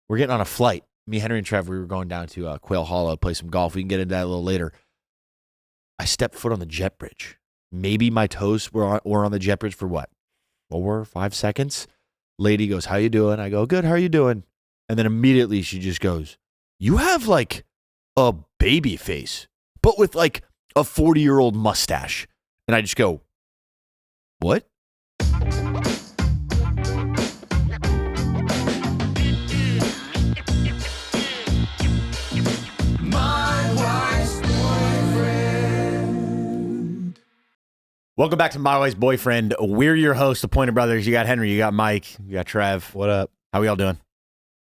we're getting on a flight. Me, Henry, and Trev, we were going down to Quail Hollow to play some golf. We can get into that a little later. I stepped foot on the jet bridge. Maybe my toes were on the jet bridge for what? 4 or 5 seconds. Lady goes, how you doing? I go, good, how are you doing? And then immediately she just goes, you have like a baby face, but with like a 40-year-old mustache. And I just go, what? Welcome back to My Wife's Boyfriend. We're your hosts, the Pointer Brothers. You got Henry, you got Mike, you got Trev. What up? How we all doing?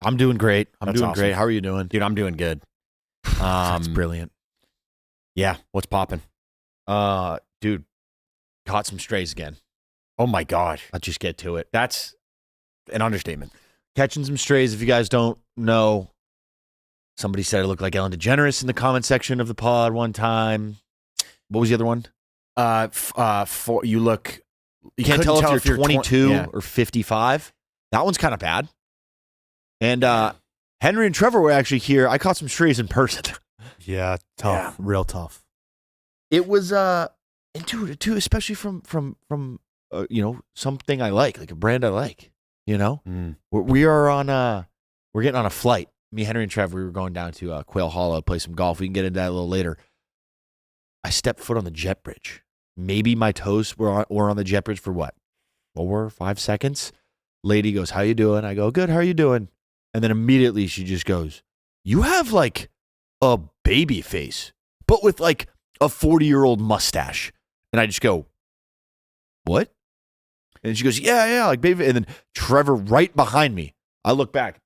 I'm doing great. That's awesome. Great. How are you doing? Dude, I'm doing good. That's brilliant. Yeah, what's popping? Dude, caught some strays again. Oh my gosh. Let's just get to it. That's an understatement. Catching some strays, if you guys don't know, somebody said I look like Ellen DeGeneres in the comment section of the pod one time. What was the other one? You look. You can't tell if you're 22 or 55. That one's kind of bad. And Henry and Trevor were actually here. I caught some strays in person. Yeah, tough. Yeah. Real tough. It was intuitive, especially from something I like a brand I like. You know, we're getting on a flight. Me, Henry, and Trevor, we were going down to Quail Hollow to play some golf. We can get into that a little later. I stepped foot on the jet bridge. Maybe my toes were on the jet bridge for what? 4 or 5 seconds. Lady goes, how you doing? I go, good, how are you doing? And then immediately she just goes, you have like a baby face, but with like a 40-year-old mustache. And I just go, what? And she goes, yeah, like baby. And then Trevor right behind me. I look back,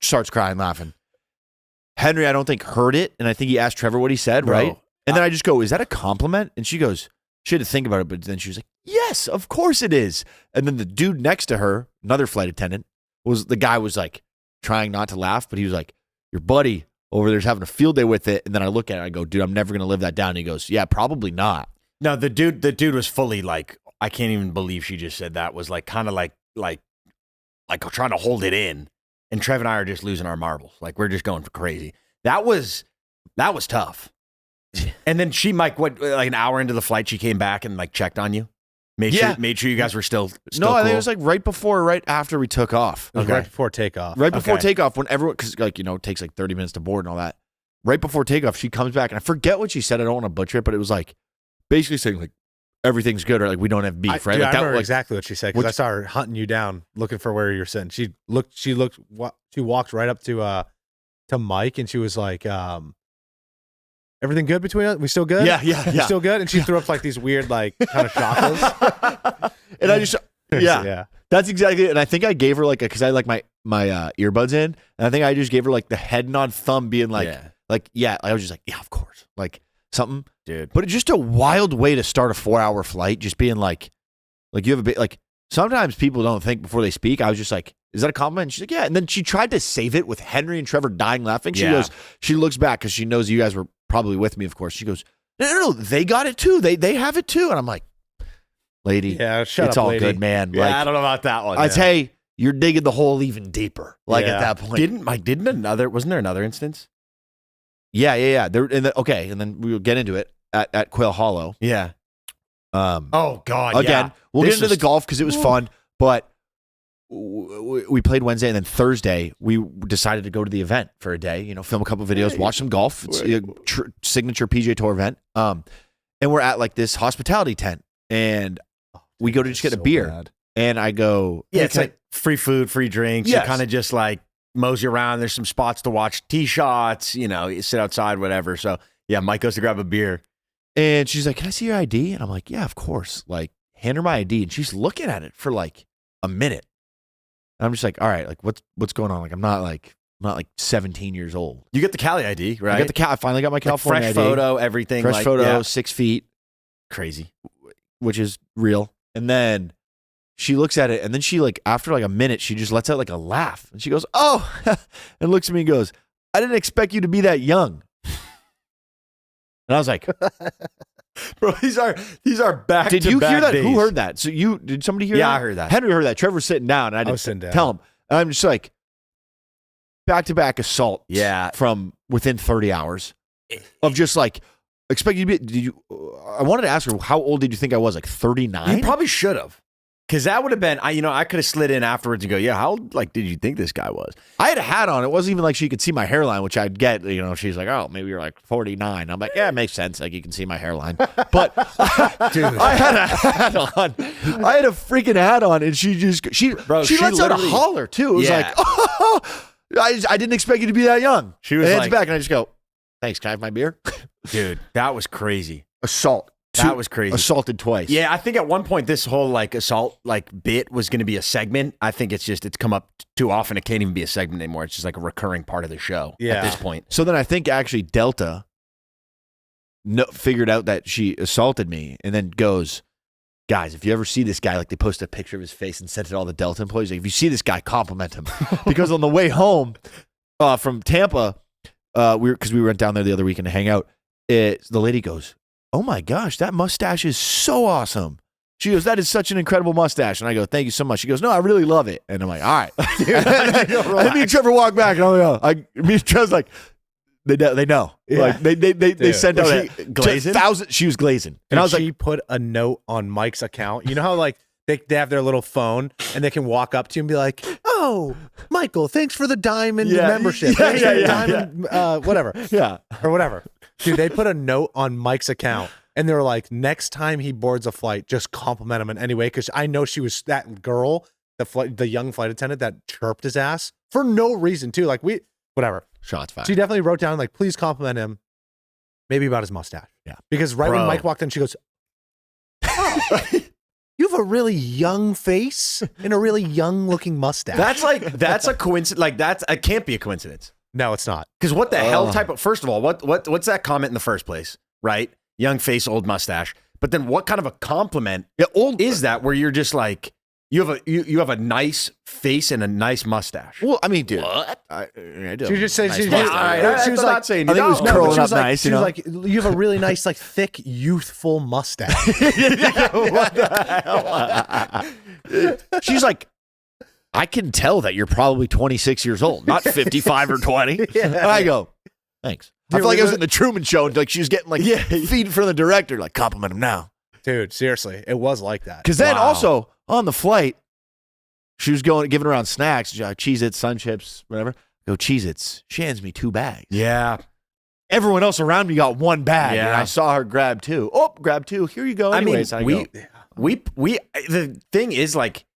starts crying, laughing. Henry, I don't think heard it. And I think he asked Trevor what he said, right? And then I just go, is that a compliment? And she goes, she had to think about it, but then she was like, yes, of course it is. And then the dude next to her, another flight attendant, the guy was like trying not to laugh, but he was like, your buddy over there's having a field day with it. And then I look at it, I go, dude, I'm never going to live that down. And he goes, yeah, probably not. No, the dude was fully like, I can't even believe she just said that, was like kind of like trying to hold it in. And Trev and I are just losing our marbles. Like we're just going for crazy. That was tough. And then like an hour into the flight, she came back and like checked on you. Made sure you guys were still no, cool. I think it was like right after we took off. Okay. Right before takeoff. Right before takeoff, when everyone, because like, it takes like 30 minutes to board and all that. Right before takeoff, she comes back, and I forget what she said. I don't want to butcher it, but it was like basically saying like everything's good, or like we don't have beef, right? Dude, like, I remember exactly what she said, because I saw her hunting you down, looking for where you're sitting. She walked right up to Mike, and she was like, everything good between us? We still good? Yeah. We still good? And she threw up like these weird, like, kind of chocolates. And I just, yeah. That's exactly it. And I think I gave her like, because I had like my earbuds in, and I think I just gave her like the head nod thumb, being like, I was just like, yeah, of course. Like something. Dude. But it's just a wild way to start a 4-hour flight, just being like you have a bit, like, sometimes people don't think before they speak. I was just like, is that a compliment? And she's like, yeah. And then she tried to save it with Henry and Trevor dying laughing. She goes, she looks back because she knows you guys were probably with me, of course. She goes, no, they got it too. They have it too. And I'm like, lady, it's all lady. good, man. Yeah, like, I don't know about that one. I'd say you're digging the hole even deeper. Like at that point. Wasn't there another instance? Yeah. And then we'll get into it at Quail Hollow. Yeah. Oh God. Again, we'll get into the golf because it was fun, but we played Wednesday, and then Thursday we decided to go to the event for a day. Film a couple of videos, watch some golf. It's a signature PGA Tour event. And we're at like this hospitality tent, and we go to just get a beer. Bad. And I go, yeah, it's like free food, free drinks. Yes. You kind of just like mosey around. There's some spots to watch tee shots. You sit outside, whatever. So yeah, Mike goes to grab a beer, and she's like, "Can I see your ID?" And I'm like, "Yeah, of course." Like, hand her my ID, and she's looking at it for like a minute. And I'm just like, all right, like what's going on? Like I'm not like 17 years old. You get the Cali ID, right? I finally got my California fresh ID. Photo, everything. Fresh photo, 6 feet. Crazy. Which is real. And then she looks at it, and then she like, after like a minute, she just lets out like a laugh. And she goes, oh, and looks at me and goes, I didn't expect you to be that young. And I was like, bro, these are back. Did to you back hear that? days. Who heard that? So did somebody hear that? Yeah, I heard that. Henry heard that. Trevor was sitting down, and I didn't sitting down. tell him. And I'm just like, back-to-back assault. Yeah. From within 30 hours of just like expect you to be. I wanted to ask her, how old did you think I was? Like 39? You probably should have. Because that would have been, I could have slid in afterwards and go, yeah, how old, like, did you think this guy was? I had a hat on. It wasn't even like she could see my hairline, which I'd get. She's like, oh, maybe you're like 49. I'm like, yeah, it makes sense. Like, you can see my hairline. But Dude. I had a hat on. I had a freaking hat on, and she lets out a holler, too. It was like, oh, I didn't expect you to be that young. She was hands like, back, and I just go, thanks, can I have my beer? Dude, that was crazy. Assault. That was crazy. Assaulted twice. Yeah, I think at one point this whole like assault like bit was going to be a segment. I think it's come up too often. It can't even be a segment anymore. It's just like a recurring part of the show at this point. So then I think actually Delta figured out that she assaulted me and then goes, guys, if you ever see this guy, like they posted a picture of his face and sent it to all the Delta employees. Like, if you see this guy, compliment him. Because on the way home from Tampa, because we went down there the other weekend to hang out, the lady goes, oh my gosh, that mustache is so awesome. She goes, that is such an incredible mustache. And I go, thank you so much. She goes, no, I really love it. And I'm like, all right. And me and Trevor walk back, and I'm like, me and Trevor's like, they know. Yeah. Like they sent out glazing? She was glazing. And I was she put a note on Mike's account. You know how like they have their little phone and they can walk up to you and be like, oh, Michael, thanks for the diamond membership. Diamond, whatever. Yeah. Or whatever. Dude, they put a note on Mike's account and they were like, next time he boards a flight, just compliment him in any way. Because I know she was that girl, the young flight attendant that chirped his ass for no reason too. Like whatever. Shots fired. She definitely wrote down like, please compliment him. Maybe about his mustache. Yeah. Because when Mike walked in, she goes, oh, you have a really young face and a really young looking mustache. That's a coincidence. Like it can't be a coincidence. No, it's not. Because what the hell type of, first of all, what's that comment in the first place, right? Young face, old mustache. But then what kind of a compliment is that where you're just like, you have a nice face and a nice mustache? Well, I mean, dude. What? I do. She just said, nice she was like, saying, I think it was curling up nice. She was like, you have a really nice, like thick, youthful mustache. What the hell? She's like, I can tell that you're probably 26 years old, not 55 or 20. Yeah. I go, thanks. I feel like I was in the Truman Show, and like she was getting like feed from the director, like compliment him now. Dude, seriously, it was like that. Because then also on the flight, she was giving around snacks, Cheez-Its, Sun Chips, whatever. Go Cheez-Its. She hands me 2 bags. Yeah. Everyone else around me got 1 bag, Yeah. and I saw her grab 2. Oh, grab 2. Here you go. Anyways, the thing is like,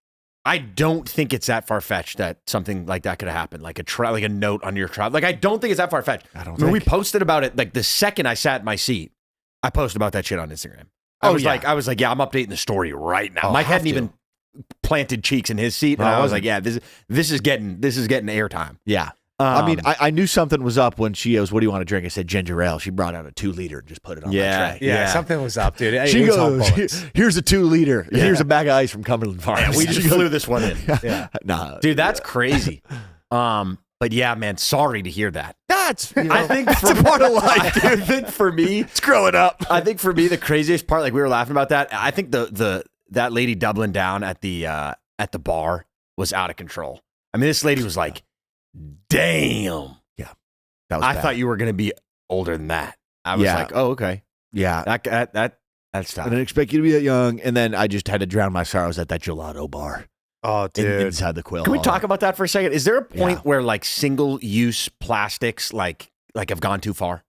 I don't think it's that far-fetched that something like that could happen, like a note on your travel. Like, I don't think it's that far-fetched. I don't mean, think. we posted about it, like, the second I sat in my seat, I posted about that shit on Instagram. I was like, yeah, I'm updating the story right now. Mike hadn't even planted cheeks in his seat, and I was like, yeah, this is getting airtime. Yeah. I mean, I knew something was up when she goes, what do you want to drink? I said, ginger ale. She brought out a 2-liter and just put it on my tray. Yeah, something was up, dude. She goes, here's a 2-liter. Yeah. Here's a bag of ice from Cumberland Farms. Yeah, we just flew this one in. Yeah. Nah. Dude, that's crazy. But yeah, man, sorry to hear that. That's, I think it's a part of life, dude. I think for me, it's growing up. I think for me, the craziest part, like we were laughing about that. I think that lady doubling down at the bar was out of control. I mean, this lady was like, damn. That was I bad. thought you were going to be older than that. I was like, oh, okay. Yeah. That's tough. I didn't expect you to be that young. And then I just had to drown my sorrows at that Gelato Bar. Oh, dude. Inside the Quail. Can we talk about that for a second? Is there a point where like single-use plastics like have gone too far?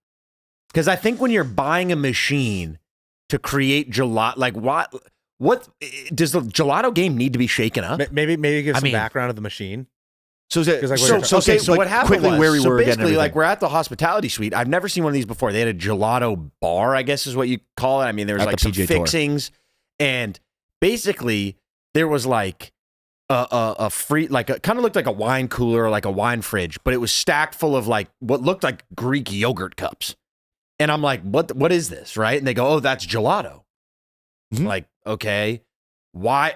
Because I think when you're buying a machine to create gelato, like what does the gelato game need to be shaken up? Maybe give some background of the machine. So what happened quickly was, where we were basically, getting like we're at the hospitality suite. I've never seen one of these before. They had a gelato bar, I guess is what you call it. I mean, there was like some fixings, and basically there was like a free, like a kind of looked like a wine cooler or like a wine fridge, but it was stacked full of like what looked like Greek yogurt cups. And I'm like, what is this, right? And they go, oh, that's gelato. Mm-hmm. Like, okay, why?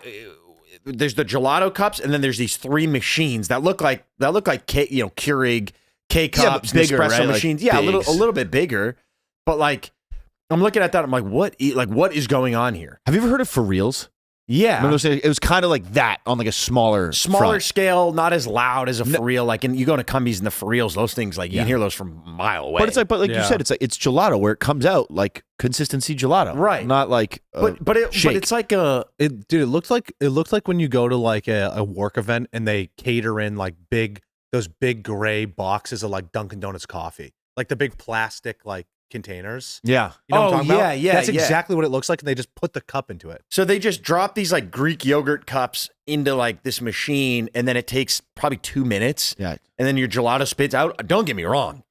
There's the gelato cups, and then there's these 3 machines that look like Keurig K cups, bigger, espresso right? machines. Like a little bit bigger. But like, I'm looking at that. I'm like, what is going on here? Have you ever heard of For Reals? Yeah. Remember saying it was kind of like that on like a smaller front. scale, not as loud as a for real. Like, and you go to Cumbies and the for reals, those things, like you can hear those from a mile away. But it's like you said, it's gelato where it comes out like consistency gelato, right? Not like but it's like it looked like when you go to like a work event and they cater in like those big gray boxes of like Dunkin' Donuts coffee, like the big plastic like containers. Yeah. You know what I'm talking about? Yeah. That's exactly what it looks like, and they just put the cup into it. So they just drop these like Greek yogurt cups into like this machine, and then it takes probably 2 minutes. Yeah. And then your gelato spits out. Don't get me wrong,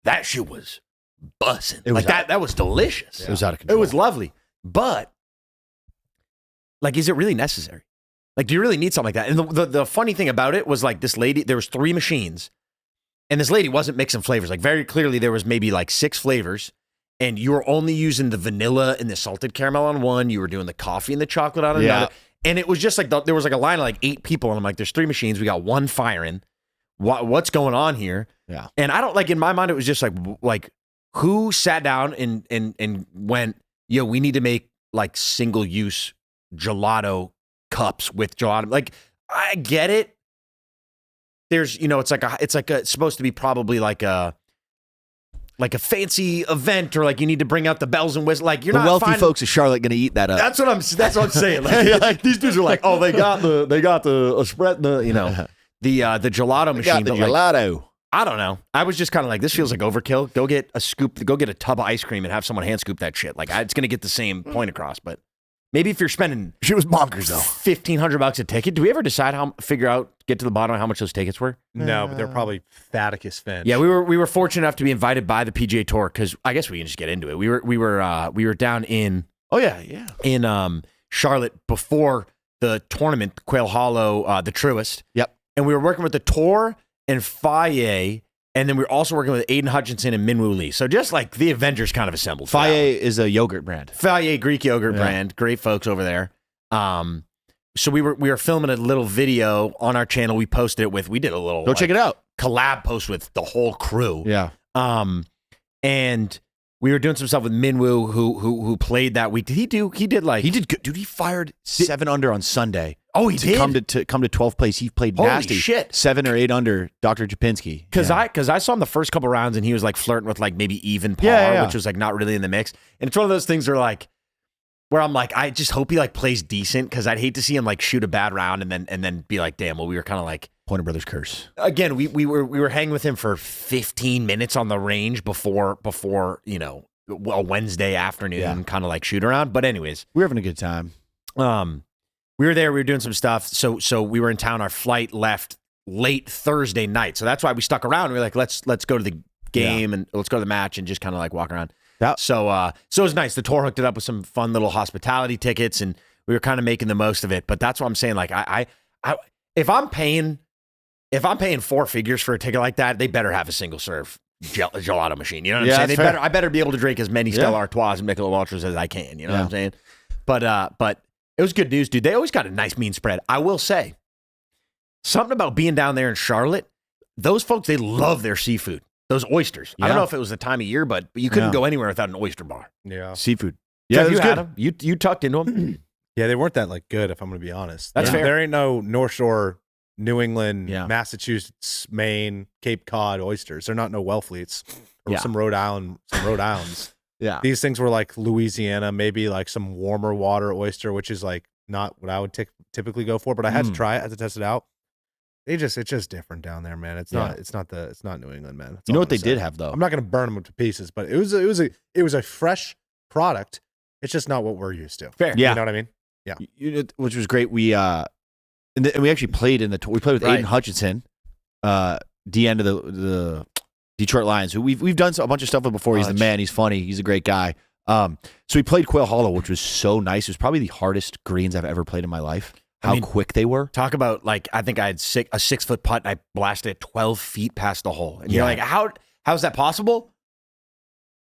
that shit was bussing. It was that was delicious. It was out of control. It was lovely. But like, is it really necessary? Like, do you really need something like that? And the funny thing about it was like this lady, there was 3 machines. And this lady wasn't mixing flavors. Like, very clearly, there was maybe like 6 flavors, and you were only using the vanilla and the salted caramel on one. You were doing the coffee and the chocolate on another. And it was just like there was like a line of like 8 people, and I'm like, there's 3 machines. We got 1 firing. What's going on here? Yeah. And I don't like, in my mind, it was just like who sat down and went, yo, we need to make like single use gelato cups with gelato. Like, I get it. There's, it's supposed to be probably like a fancy event, or like you need to bring out the bells and whistles. Like, you're the not wealthy folks of Charlotte going to eat that up. That's what I'm saying. Like, these dudes are like, oh, they got the spread, the gelato machine. The but like, gelato. I don't know. I was just kind of like, this feels like overkill. Go get a tub of ice cream and have someone hand scoop that shit. Like, it's going to get the same point across, but maybe if you're spending She was bonkers though. $1,500 a ticket, do we ever decide get to the bottom of how much those tickets were? No, but they're probably Faticus Finch. Yeah, we were fortunate enough to be invited by the PGA Tour, because I guess we can just get into it. We were down in Charlotte before the tournament, Quail Hollow, the Truist. Yep. And we were working with the Tour and Faye, and then we were also working with Aiden Hutchinson and Minwoo Lee. So just like the Avengers kind of assembled. Faye is a yogurt brand. Faye, Greek yogurt brand. Great folks over there. So we were filming a little video on our channel. We posted it with, we did a little Go check it out. collab post with the whole crew. Yeah. And we were doing some stuff with Minwoo, who played that week. He did good. Dude, He fired 7 under on Sunday. Oh, he did? Come to 12th place. He played Holy nasty. shit. 7 or 8 under Dr. Japinski. Because I saw him the first couple rounds, and he was like flirting with like maybe even par, which was like not really in the mix. And it's one of those things where I'm like, I just hope he like plays decent, because I'd hate to see him like shoot a bad round and then be like, damn, well, we were kind of like Pointer Brothers curse. Again, we were hanging with him for 15 minutes on the range before a Wednesday afternoon kind of like shoot around. But anyways, We were having a good time. we were there. We were doing some stuff. So we were in town. Our flight left late Thursday night. So that's why we stuck around. We were like, let's go to the game and let's go to the match and just kind of like walk around. Yeah. So it was nice. The tour hooked it up with some fun little hospitality tickets, and we were kind of making the most of it. But that's what I'm saying. Like, I if I'm paying 4 figures for a ticket like that, they better have a single serve gelato machine. You know what I'm saying? I better be able to drink as many Stella Artois and Michelob Ultras as I can. You know what I'm saying? But it was good news, dude. They always got a nice mean spread. I will say, something about being down there in Charlotte, those folks, they love their seafood. Those oysters. I don't know if it was the time of year, but you couldn't go anywhere without an oyster bar. Yeah. Seafood. Yeah, it was you had good. them. You tucked into them. Yeah, they weren't that like good, if I'm going to be honest. That's fair. There ain't no North Shore, New England, Yeah. Massachusetts, Maine, Cape Cod oysters. They're not no Wellfleets or Yeah. some Rhode Islands. Yeah. These things were like Louisiana, maybe like some warmer water oyster, which is like not what I would typically go for. But I had to try it, I had to test it out. It's just different down there, man. It's not New England, man. That's You know all what I'm they saying. did have though? I'm not going to burn them to pieces, but it was a fresh product. It's just not what we're used to. Fair. Yeah. You know what I mean? Which was great. We and we actually played in we played with Right. Aiden Hutchinson, the end of the Detroit Lions, who we've done a bunch of stuff with before. He's the man. He's funny. He's a great guy. So we played Quail Hollow, which was so nice. It was probably the hardest greens I've ever played in my life. How quick they were. Talk about like, I think I had a 6-foot putt and I blasted it 12 feet past the hole. And you're like, how's that possible?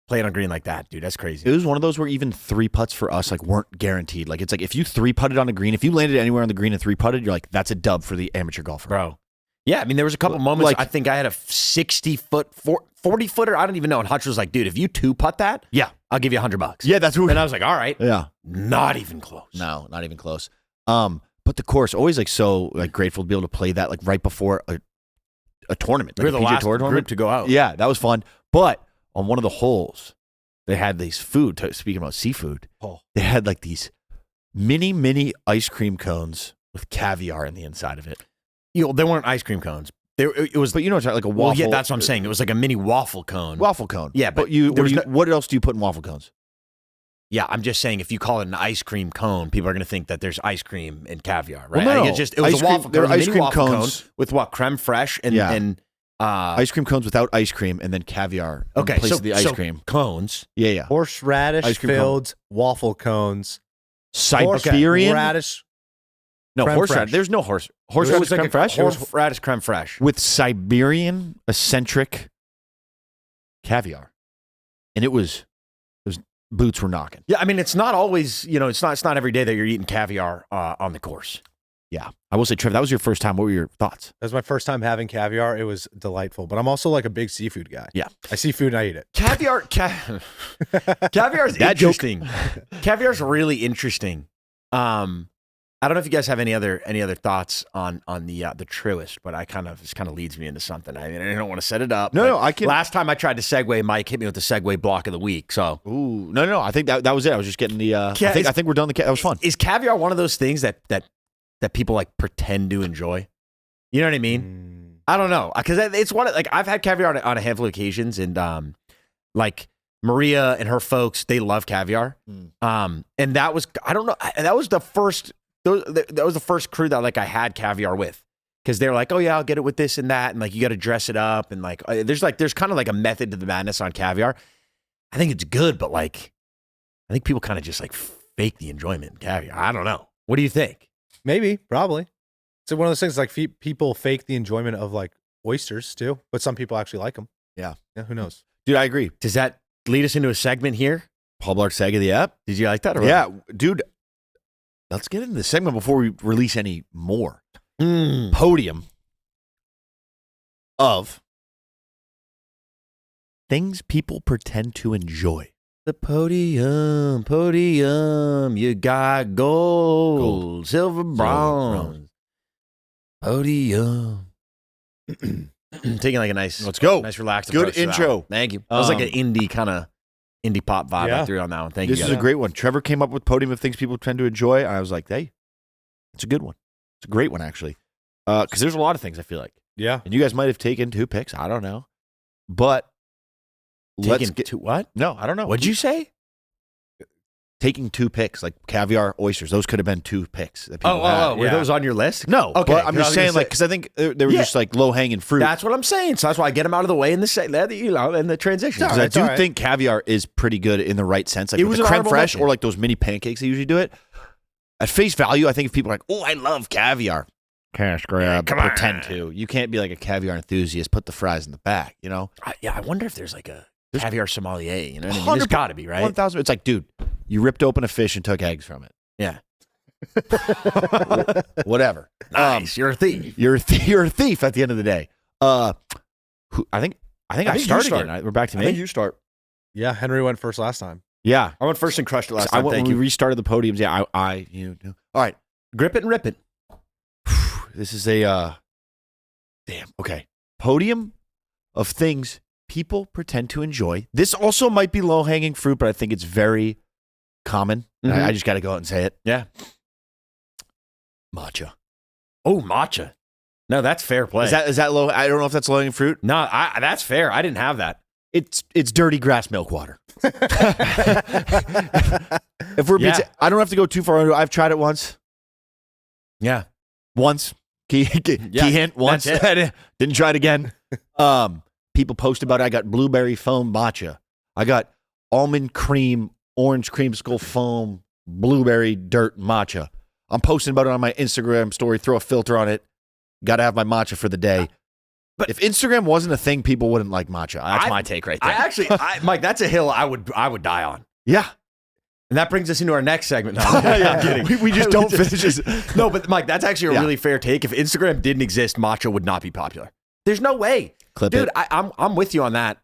Playing on green like that, dude. That's crazy. It was one of those where even 3 putts for us like weren't guaranteed. Like it's like if you 3-putted on a green, if you landed anywhere on the green and 3-putted, you're like, that's a dub for the amateur golfer. Bro. Yeah, I mean, there was a couple moments. Like, I think I had a 60-foot, 40-footer. I don't even know. And Hutch was like, dude, if you 2-putt that, yeah, I'll give you $100. Yeah, that's what. And I was like, all right. Yeah. Not even close. No, not even close. But the course, always like so like grateful to be able to play that like right before a tournament. We're Like the a PGA last Tour group tournament. to go out. Yeah, that was fun. But on one of the holes, they had these food. Speaking about seafood, they had like these mini ice cream cones with caviar in the inside of it. They weren't ice cream cones. It was, But you know, it's like a waffle. well, yeah, that's what I'm saying. It was like a mini waffle cone. Waffle cone. Yeah, but But what else do you put in waffle cones? Yeah, I'm just saying if you call it an ice cream cone, people are going to think that there's ice cream and caviar, right? Well, no, I think it was ice a waffle cream- cone, they're a ice mini cream waffle cones. cone with what, creme fraiche and Yeah. ice Ice cream cones without ice cream, and then caviar in Okay, place so of the ice so cream. cones. Yeah. Horseradish Ice cream filled waffle cones. Siberian. Horseradish. No, creme horseradish. fraiche. There's no It horseradish was like creme a fraiche. It was horseradish creme fraiche. with Siberian eccentric caviar, and those boots were knocking. Yeah, I mean it's not always, it's not every day that you're eating caviar on the course. Yeah, I will say, Trev, that was your first time. What were your thoughts? That was my first time having caviar. It was delightful, but I'm also like a big seafood guy. Yeah. I see food and I eat it. Caviar is That joke. interesting. Caviar is really interesting. I don't know if you guys have any other thoughts on the truest, but this kind of leads me into something. I mean, I don't want to set it up. No, but no, I can. Last time I tried to segue, Mike hit me with the segue block of the week. So Ooh, no. I think that was it. I was just getting the. I think we're done. That was fun. Is caviar one of those things that people like pretend to enjoy? You know what I mean? I don't know, because it's one of, like, I've had caviar on a handful of occasions, and like Maria and her folks, they love caviar. And that was, I don't know, that was the first. That was the first crew that like I had caviar with, because they're like, oh yeah, I'll get it with this and that, and like you got to dress it up, and like there's kind of like a method to the madness on caviar. I think it's good, but like I think people kind of just like fake the enjoyment in caviar. I don't know. What do you think? Maybe, probably. It's one of those things like people fake the enjoyment of like oysters too, but some people actually like them. Yeah. Yeah, who knows? Dude, I agree. Does that lead us into a segment here? Paul Blart Seg of the app. Did you like that? Or Yeah, dude. Let's get into the segment before we release any more. Podium of things people pretend to enjoy. The podium, you got gold, silver, bronze. Podium. Taking like a nice, Let's go. nice relaxed Good approach to that intro. one. Thank you. That was like an indie pop vibe Yeah. I threw on that one. Thank This you is guys. a great one. Trevor came up with Podium of things people tend to enjoy. And I was like, hey, it's a good one. It's a great one, actually. Because there's a lot of things I feel like. Yeah. And you guys might have taken 2 picks. I don't know. But let's Taking get to what? No, I don't know. What'd you say? Taking 2 picks, like caviar, oysters. Those could have been 2 picks that people had. Were yeah. those on your list? No, Okay, but I'm 'cause I just was saying, gonna like, say- because I think they were Yeah. just like low hanging fruit. That's what I'm saying. So that's why I get them out of the way in the transition. It's all Because I right, do all right. think caviar is pretty good in the right sense. Like It with was the an creme honorable fraiche mention. or like those mini pancakes they usually do it. At face value, I think if people are like, oh, I love caviar. Cash grab. come on. Pretend to. You can't be like a caviar enthusiast. Put the fries in the back, you know? I wonder if there's like a caviar sommelier. You know what I mean? There's got to be, right? 1,000. It's like, dude, you ripped open a fish and took eggs from it. Yeah. Whatever. Nice. You're a thief. You're a thief at the end of the day. I think I you started start. again. We're back to I me. think you start. Yeah, Henry went first last time. Yeah. I went first and crushed it last I time. went, Thank when you. we restarted the podiums. Yeah, you. All right. Grip it and rip it. This is a damn. Okay. Podium of things people pretend to enjoy. This also might be low-hanging fruit, but I think it's very common. Mhm. I just got to go out and say it. Yeah. Matcha. Oh, matcha. No, that's fair play. Is that low? I don't know if that's low-hanging fruit. No, that's fair. I didn't have that. It's dirty grass milk water. If we're Yeah. I don't have to go too far into it. I've tried it once. Yeah. Once. Key hint. Once. that's Didn't try it again. People post about it. I got blueberry foam matcha. I got almond cream, orange creamsicle foam, blueberry dirt matcha. I'm posting about it on my Instagram story. Throw a filter on it. Got to have my matcha for the day. But if Instagram wasn't a thing, people wouldn't like matcha. That's my take right there. Mike, that's a hill I would die on. Yeah. And that brings us into our next segment. No, I'm kidding. We just don't finish this. No, but Mike, that's actually a Yeah. really fair take. If Instagram didn't exist, matcha would not be popular. There's no way. Clip Dude, it. I'm with you on that.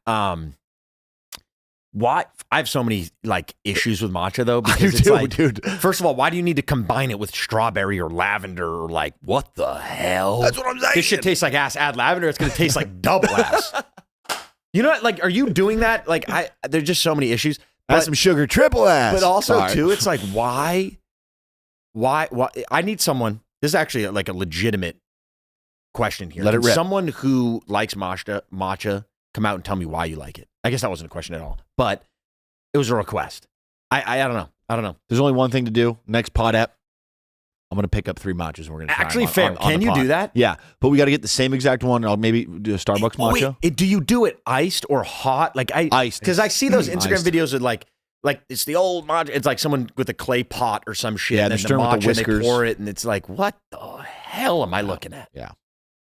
Why? I have so many like issues with matcha though, I because it's do, like, dude. first of all, why do you need to combine it with strawberry or lavender or like what the hell? That's what I'm saying. This shit tastes like ass. Add lavender, it's gonna taste like double ass. You know what? Like, are you doing that? Like, there's just so many issues. Add some sugar, triple ass. But also Sorry. too, it's like why? I need someone. This is actually like a legitimate question here. Let it Can rip. someone who likes matcha come out and tell me why you like it. I guess that wasn't a question at all, but it was a request. I don't know. I don't know. There's only one thing to do. Next pod ep, I'm gonna pick up 3 matchas and we're gonna try Actually, them fair. on Can the you pod. do that? Yeah, but we got to get the same exact one. I'll maybe do a Starbucks matcha. Wait, do you do it iced or hot? Like Iced. because I see those Instagram Iced. videos of like it's the old matcha. It's like someone with a clay pot or some shit. Yeah, and they're then the stirring with the matcha, and they whiskers. pour it, and it's like, what the hell am I looking at? Yeah.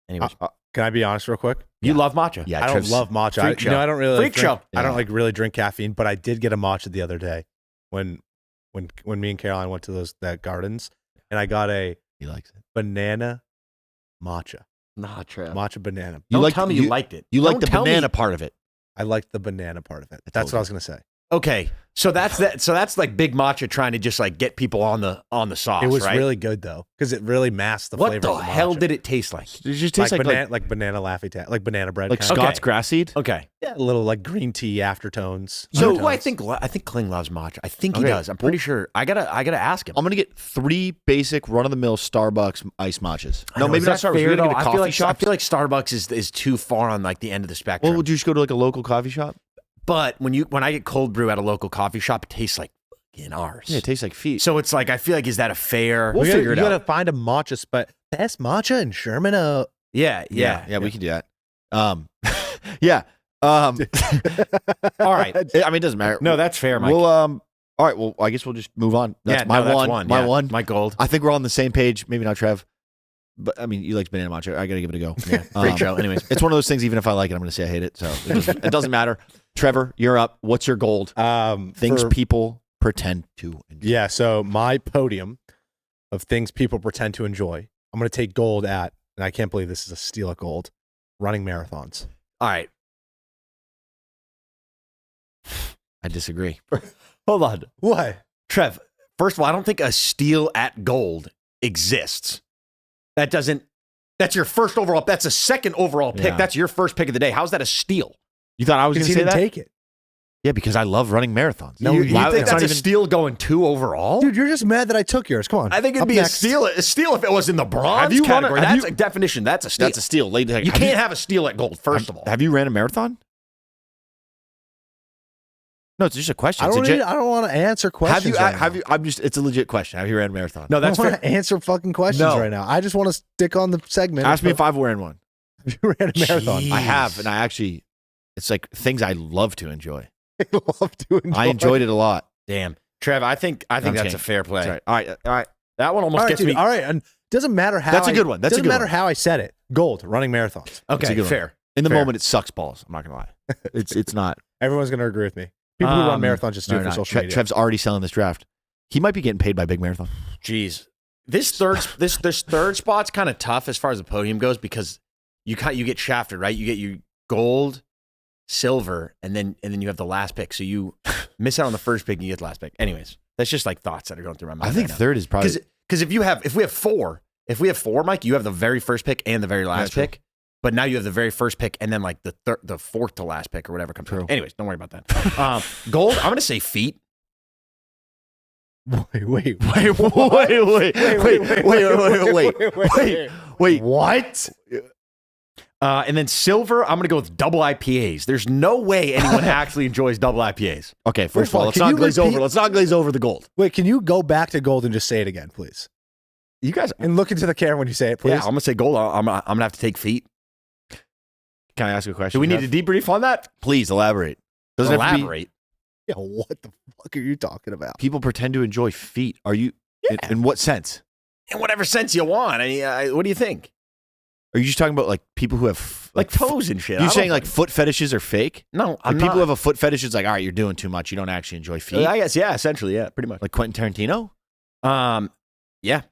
Anyways, Can I be honest real quick? you love matcha? Yeah, I don't Trev's- love matcha. Freak show. I don't really Freak drink, show. I don't Yeah. like really drink caffeine, but I did get a matcha the other day when me and Caroline went to that gardens, and I got a He likes it. banana matcha. Nah, Trev. Matcha banana. Don't like- tell me you liked it. You like Don't the tell me- banana part of it. I liked the banana part of it. I That's told what I was gonna say. Okay, so that's that. So that's like big matcha trying to just like get people on the sauce. It was right? really good though, because it really masked the What flavor. the of the hell matcha. did it taste like? It just tastes like like banana Laffy Taffy, like banana bread, like kinda. Scott's Okay. grass seed. Okay, Yeah, a little like green tea aftertones. so undertones. I think Kling loves matcha. I think he Okay. does. I'm pretty sure. I gotta ask him. I'm gonna get 3 basic run of the mill Starbucks iced matchas. I No, know, maybe is not that Starbucks. fair, We're gonna though? get a I feel coffee like shop. I feel like Starbucks is too far on like the end of the spectrum. Well, would you just go to like a local coffee shop? But when I get cold brew at a local coffee shop, it tastes like fucking ours. Yeah, it tastes like feet. So it's like I feel like is that a fair? We'll figure it You out. gotta find a matcha spot. Best matcha in Sherman. Yeah. we can do that. Yeah. All right. I mean, it doesn't matter. No, that's fair, Mike. We'll all right. Well, I guess we'll just move on. That's yeah, my no, that's one. one. My yeah. one. My gold. I think we're all on the same page. Maybe not Trev, but I mean, you like banana matcha. I gotta give it a go. Yeah, freak show. Anyways, It's one of those things. Even if I like it, I'm gonna say I hate it. So it doesn't matter. Trevor, you're up. What's your gold? Things For- people pretend to enjoy. Yeah, so my podium of things people pretend to enjoy. I'm going to take gold at, and I can't believe this is a steal at gold, running marathons. all right. I disagree. Hold on, What? Trev. First of all, I don't think a steal at gold exists. That doesn't. That's your first overall. That's a second overall pick. Yeah. That's your first pick of the day. How's that a steal? You thought I was Because gonna he say didn't that? take it. Yeah, because I love running marathons. No, you you think it's that's not a even- steal going 2 overall? Dude, you're just mad that I took yours. Come on. I think it'd Up be next. a steal if it was in the bronze Have you run a- category. have That's you- a definition. That's a steal. That's a steal. Lady, You can't have a steal at gold. First of all, Have you ran a marathon? No, it's just a question. I It's don't, legit. I don't want to answer questions. Have you? right Have now. you? I'm just. It's a legit question. Have you ran a marathon? no, I that's don't want fair. to answer fucking questions No. right now. I just want to stick on the segment. Ask me if I've ran one. Have you ran a marathon. Jeez. I have, and I actually. It's like things I love to enjoy. I love to enjoy. I enjoyed it a lot. Damn, Trev. I think I'm that's kidding. a fair play. That's right. All right. All right. That one almost All right, gets dude, me. all right, and doesn't matter how. That's a good one. That's a doesn't good matter one. how I said it. Gold, running marathons. It's a Okay, good one. fair. In the Fair. moment, it sucks balls. I'm not gonna lie. It's not. Everyone's going to agree with me. People who run marathons just do No, it for no, social media. Trev's already selling this draft. He might be getting paid by big marathon. Jeez, this third spot's kind of tough as far as the podium goes because you get shafted, right? You get your gold, silver, and then you have the last pick. So you miss out on the first pick and you get the last pick. Anyways, that's just like thoughts that are going through my mind. I think right third is probably. because if we have four, Mike, you have the very first pick and the very last true. pick. But now you have the very first pick and then like the fourth to last pick or whatever comes True. through. Anyways, don't worry about that. Gold, I'm going to say feet. Wait. Wait. What? And then silver, I'm going to go with double IPAs. There's no way anyone actually enjoys double IPAs. Okay, first of all, let's can not you glaze repeat- over. Let's not glaze over the gold. Wait, can you go back to gold and just say it again, please? You guys, And look into the camera when you say it, please. yeah, I'm going to say gold. I'm going to have to take feet. Can I ask you a question? Do we need to debrief on that? Please elaborate. Doesn't have to be- Elaborate. Yeah, what the fuck are you talking about? people pretend to enjoy feet. Are you? Yeah. In what sense? In whatever sense you want. I mean, what do you think? Are you just talking about like people who have Like toes and shit. You I saying don't- like foot fetishes are fake? No, Like I'm people not. who have a foot fetish, it's like, all right, you're doing too much. You don't actually enjoy feet. I guess, yeah, essentially, yeah, pretty much. Like Quentin Tarantino. Yeah.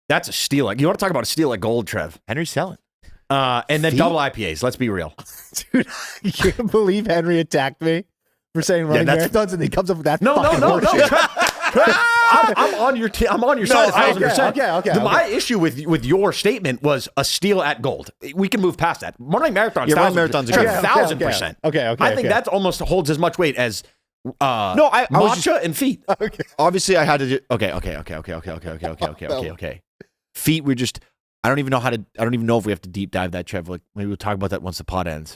That's a steal. Like, you want to talk about a steal at gold, Trev. Henry Selling. And then Feet? double IPAs. Let's be real. Dude, I can't believe Henry attacked me for saying running that's- marathons, and he comes up with that. No. fucking horseshit. I'm on your I'm on your side 1,000%. okay. My issue with your statement was a steal at gold. We can move past that. Running marathons, Yeah, running marathons are good. 1,000%. Okay. I think that almost holds as much weight as No, I was matcha just, and feet. obviously I had to do. Okay. Feet. We're just. I don't even know if we have to deep dive that, Trev. Like maybe we'll talk about that once the pod ends.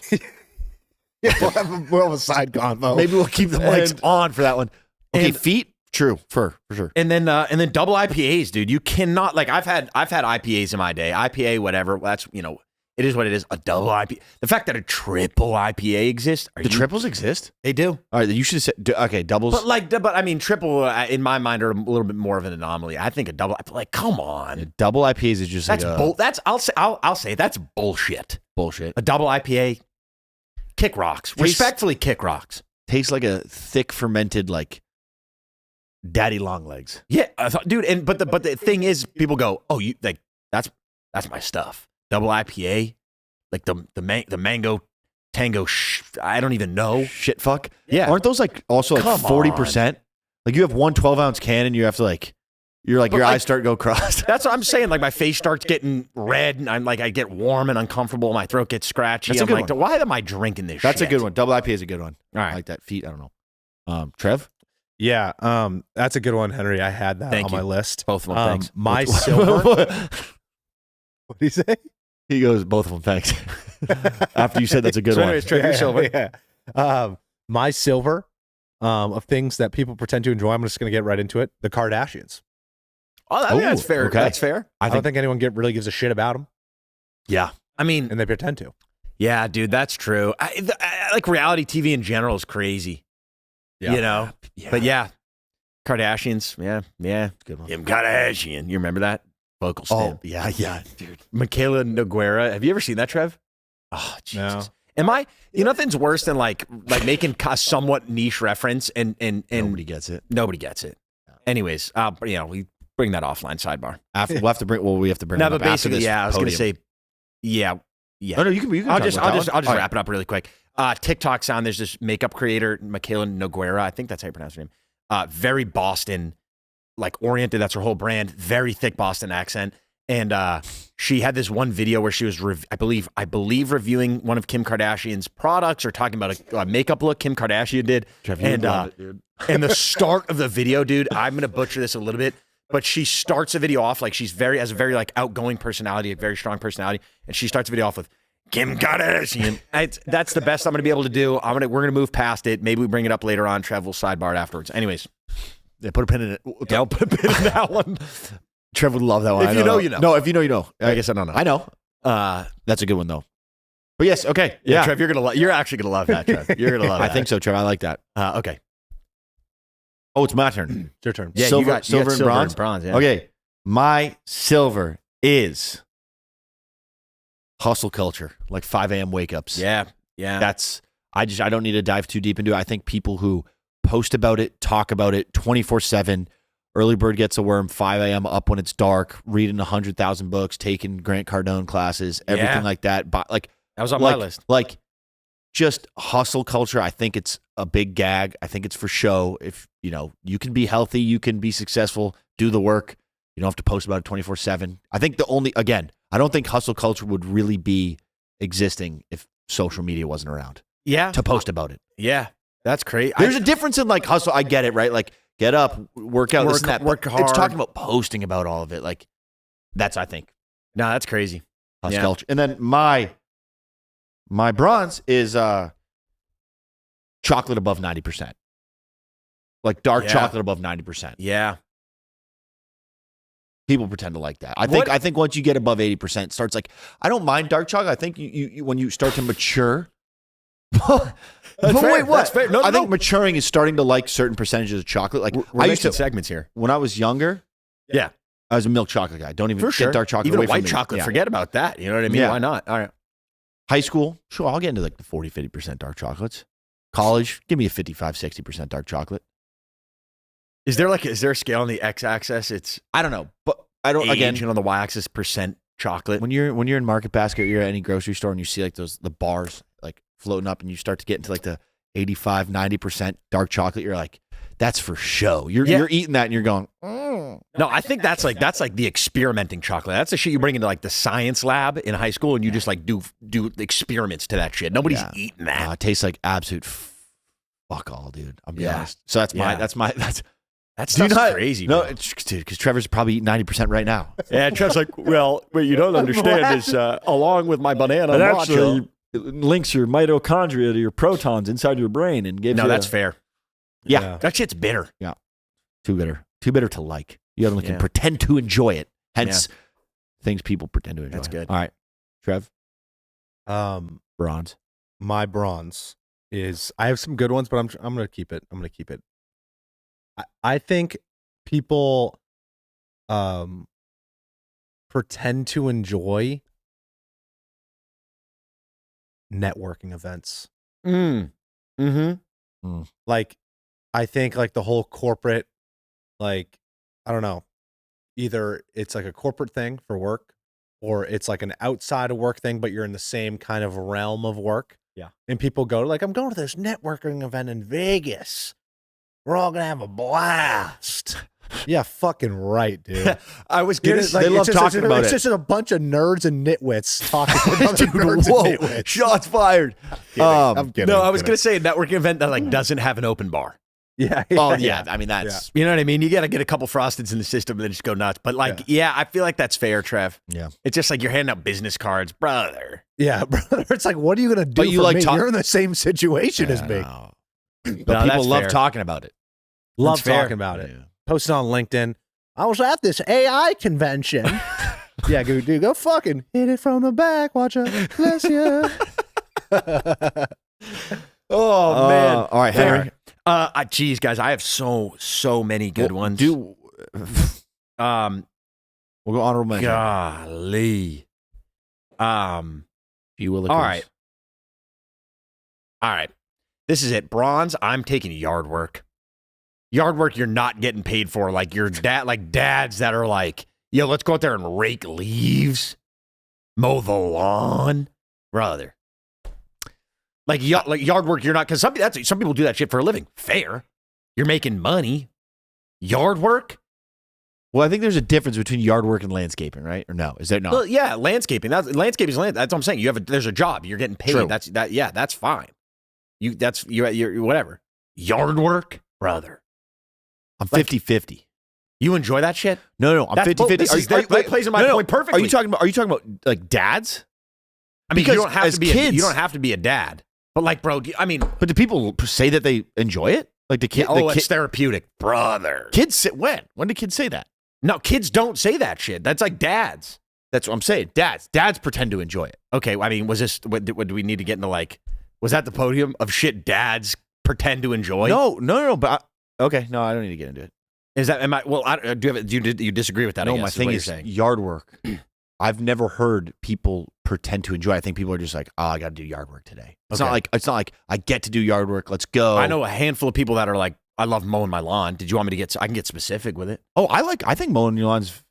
we'll have a side convo. Maybe we'll keep the mics on for that one. Okay, feet. True, for sure. And then double IPAs, dude. You cannot like I've had IPAs in my day. IPA, whatever. That's it is what it is. A double IPA. The fact that a triple IPA exists. The triples exist. They do. All right, you should have said okay. Doubles. But I mean, triple in my mind are a little bit more of an anomaly. I think a double. Like, come on. Double IPAs is just That's like That's I'll say that's bullshit. bullshit. A double IPA, kick rocks. Respectfully, kick rocks. Tastes like a thick fermented like daddy long legs. Yeah, I thought, dude. But the thing is, people go, oh, you like that's my stuff. Double IPA, like the mango tango. I don't even know. Shit fuck. Yeah. Aren't those like also like Come 40%? Like you have one 12-ounce can and you have to like your eyes start to go crossed. That's what I'm saying. Like my face starts getting red, and I'm like I get warm and uncomfortable. My throat gets scratchy. That's a I'm good like, one. why am I drinking this? That's shit? a good one. Double IPA is a good one. All right. I like that. Feet. I don't know. Trev. Yeah, that's a good one, Henry. I had that Thank on you. my list. Both of them. Thanks. My silver. What did he say? He goes, both of them, thanks. After you said that's a good So one. anyways, Trev, your silver. Yeah. My silver of things that people pretend to enjoy. I'm just going to get right into it. The Kardashians. Oh, I think that's Ooh, fair. okay. That's fair. I don't think anyone really gives a shit about them, Yeah. I mean, and they pretend to. yeah, dude, that's true. I like reality TV in general is crazy. Yeah. You know? Yeah. But yeah, Kardashians. Yeah. Good one. Kim Kardashian. You remember that? Vocal stamp. yeah, dude. Michaela Noguera. Have you ever seen that, Trev? Oh, Jesus. Am I? Nothing's worse than like making a somewhat niche reference and Nobody gets it. nobody gets it. Anyways, we bring that offline sidebar. After, we have to bring No, it but up after basically, this yeah, I was going to podium. say, yeah. Oh, no, you can I'll talk just about that one. I'll just All right. wrap it up really quick. TikTok sound. There's this makeup creator, Michaela Noguera. I think that's how you pronounce her name. Very Boston, like oriented. That's her whole brand. Very thick Boston accent. And she had this one video where she was, I believe, reviewing one of Kim Kardashian's products or talking about a makeup look Kim Kardashian did. Trev, you would love it, dude. And the start of the video, dude, I'm gonna butcher this a little bit, but she starts the video off like has a very like outgoing personality, a very strong personality, and she starts the video off with Kim Kardashian. That's the best I'm gonna be able to do. We're gonna move past it. Maybe we bring it up later on. Trev will sidebar it afterwards. Anyways, Yeah, put a pin in it. yeah, I'll put a pin in that one. Trev would love that one. If you know, you know. No, if you know, you know. I guess I don't know. I know. That's a good one though. But yes, okay. Yeah, Yeah, Trev, you're actually gonna love that, Trev. You're gonna love I that. think so, Trev. I like that. Okay. Oh, it's my turn. It's your turn. Yeah, Silver- you got silver and bronze? Yeah. Okay, my silver is hustle culture, like 5 a.m. wake ups. Yeah. Yeah. That's I don't need to dive too deep into it. I think people who post about it, talk about it 24/7. Early bird gets a worm. 5 a.m. up when it's dark, reading 100,000 books, taking Grant Cardone classes, everything Yeah. like that. But like that was on my list. Like just hustle culture. I think it's a big gag. I think it's for show. If you can be healthy, you can be successful. Do the work. You don't have to post about it 24/7. I think I don't think hustle culture would really be existing if social media wasn't around Yeah. to post about it. Yeah. That's crazy. There's a difference in like hustle. I get it, right? Like get up, work out, this and that. work But hard. It's talking about posting about all of it. Like that's, I think, No, that's crazy. hustle Yeah. culture. And then my bronze is chocolate above 90%. Like dark Yeah. chocolate above 90%. Yeah. People pretend to like that. What- I think once you get above 80%, it starts like I don't mind dark chocolate. I think you when you start to mature. But fair. wait, what? That's fair. No, I think no. maturing is starting to like certain percentages of chocolate. Like We're I used to segments here. when I was younger. Yeah. I was a milk chocolate guy. Don't even For sure. get dark chocolate Even away a white from me. chocolate, Yeah. forget about that. You know what I mean? Yeah. Why not? All right. High school, sure, I'll get into like the 40, 50% dark chocolates. College, give me a 55, 60% dark chocolate. Is there a scale on the x-axis? It's I don't know, but I don't. age, Again, and on the y-axis percent chocolate. when you're in Market Basket, or you're at any grocery store, and you see like the bars like floating up, and you start to get into like the 85, 90% dark chocolate, you're like, that's for show. You're eating that and you're going, No, I think that's like the experimenting chocolate. That's the shit you bring into like the science lab in high school, and you just like do experiments to that shit. Nobody's eating that. It tastes like absolute fuck all, dude. I'm being honest. So that's crazy. No, bro. because Trevor's probably eating 90% right now. Yeah, Trevor's like, well, what you don't understand is along with my banana But matcha. actually, it links your mitochondria to your protons inside your brain and gives you No, that's fair. Yeah. That shit's bitter. Too bitter to like. You only can pretend to enjoy it. Hence, things people pretend to enjoy. That's good. All right, Trev, bronze. My bronze is, I have some good ones, but I'm gonna keep it. I think people pretend to enjoy networking events. Like, I think like the whole corporate, like, I don't know, either it's like a corporate thing for work, or it's like an outside of work thing, but you're in the same kind of realm of work. Yeah. And people go like, I'm going to this networking event in Vegas. We're all gonna have a blast. Yeah, fucking right, dude. I was They gonna love talking about it. It's it. just a bunch of nerds and nitwits talking about Dude, nerds whoa, and nitwits. shots fired. I'm kidding. No, I was gonna say a networking event that like doesn't have an open bar. Yeah. Oh yeah, I mean that's You know what I mean? You got to get a couple frosteds in the system and then just go nuts. But like, yeah, I feel like that's fair, Trev. Yeah. It's just like you're handing out business cards, brother. Yeah, brother. It's like, what are you gonna do But you for like me? talk- You're in the same situation as me. No. No, But that's people love fair. talking about it. Love That's fair. talking about it. Yeah. Post it on LinkedIn. I was at this AI convention. Yeah, dude, go fucking hit it from the back. Watch it. Bless you. Oh man! All right, Henry. Geez, guys, I have so many good ones. We'll go honorable mention. Golly. You will. All right. This is it. Bronze. I'm taking yard work. Yard work you're not getting paid for. Like your dads that are like, yo, let's go out there and rake leaves, mow the lawn, brother. Like yard work you're not, because some people do that shit for a living. Fair. You're making money. Yard work. Well, I think there's a difference between yard work and landscaping, right? Or no? Is there not? Well, yeah, landscaping. Landscaping is land. That's what I'm saying. There's a job. You're getting paid. True. That's fine. You're whatever. Yard work, brother. I'm Like- 50-50. You enjoy that shit? No, I'm That's 50-50. that plays in my point perfectly. Are you talking about like dads? I mean, because you don't have as to be kids- you don't have to be a dad. But like, bro, I mean, But do people say that they enjoy it? Like the kid? it's therapeutic, brother. Kids say when? When do kids say that? No, kids don't say that shit. That's like dads. That's what I'm saying. Dads pretend to enjoy it. Okay, I mean, was this? What do we need to get into? Like, was that the podium of shit dads pretend to enjoy? No. But okay, no, I don't need to get into it. Is that? Am I? Well, do you disagree with that? I No, guess, my thing what is you're saying. yard work. I've never heard people pretend to enjoy it. I think people are just like, oh, I got to do yard work today. It's not like I get to do yard work. Let's go. I know a handful of people that are like, I love mowing my lawn. Did you want me to I can get specific with it. Oh, I think mowing your lawn's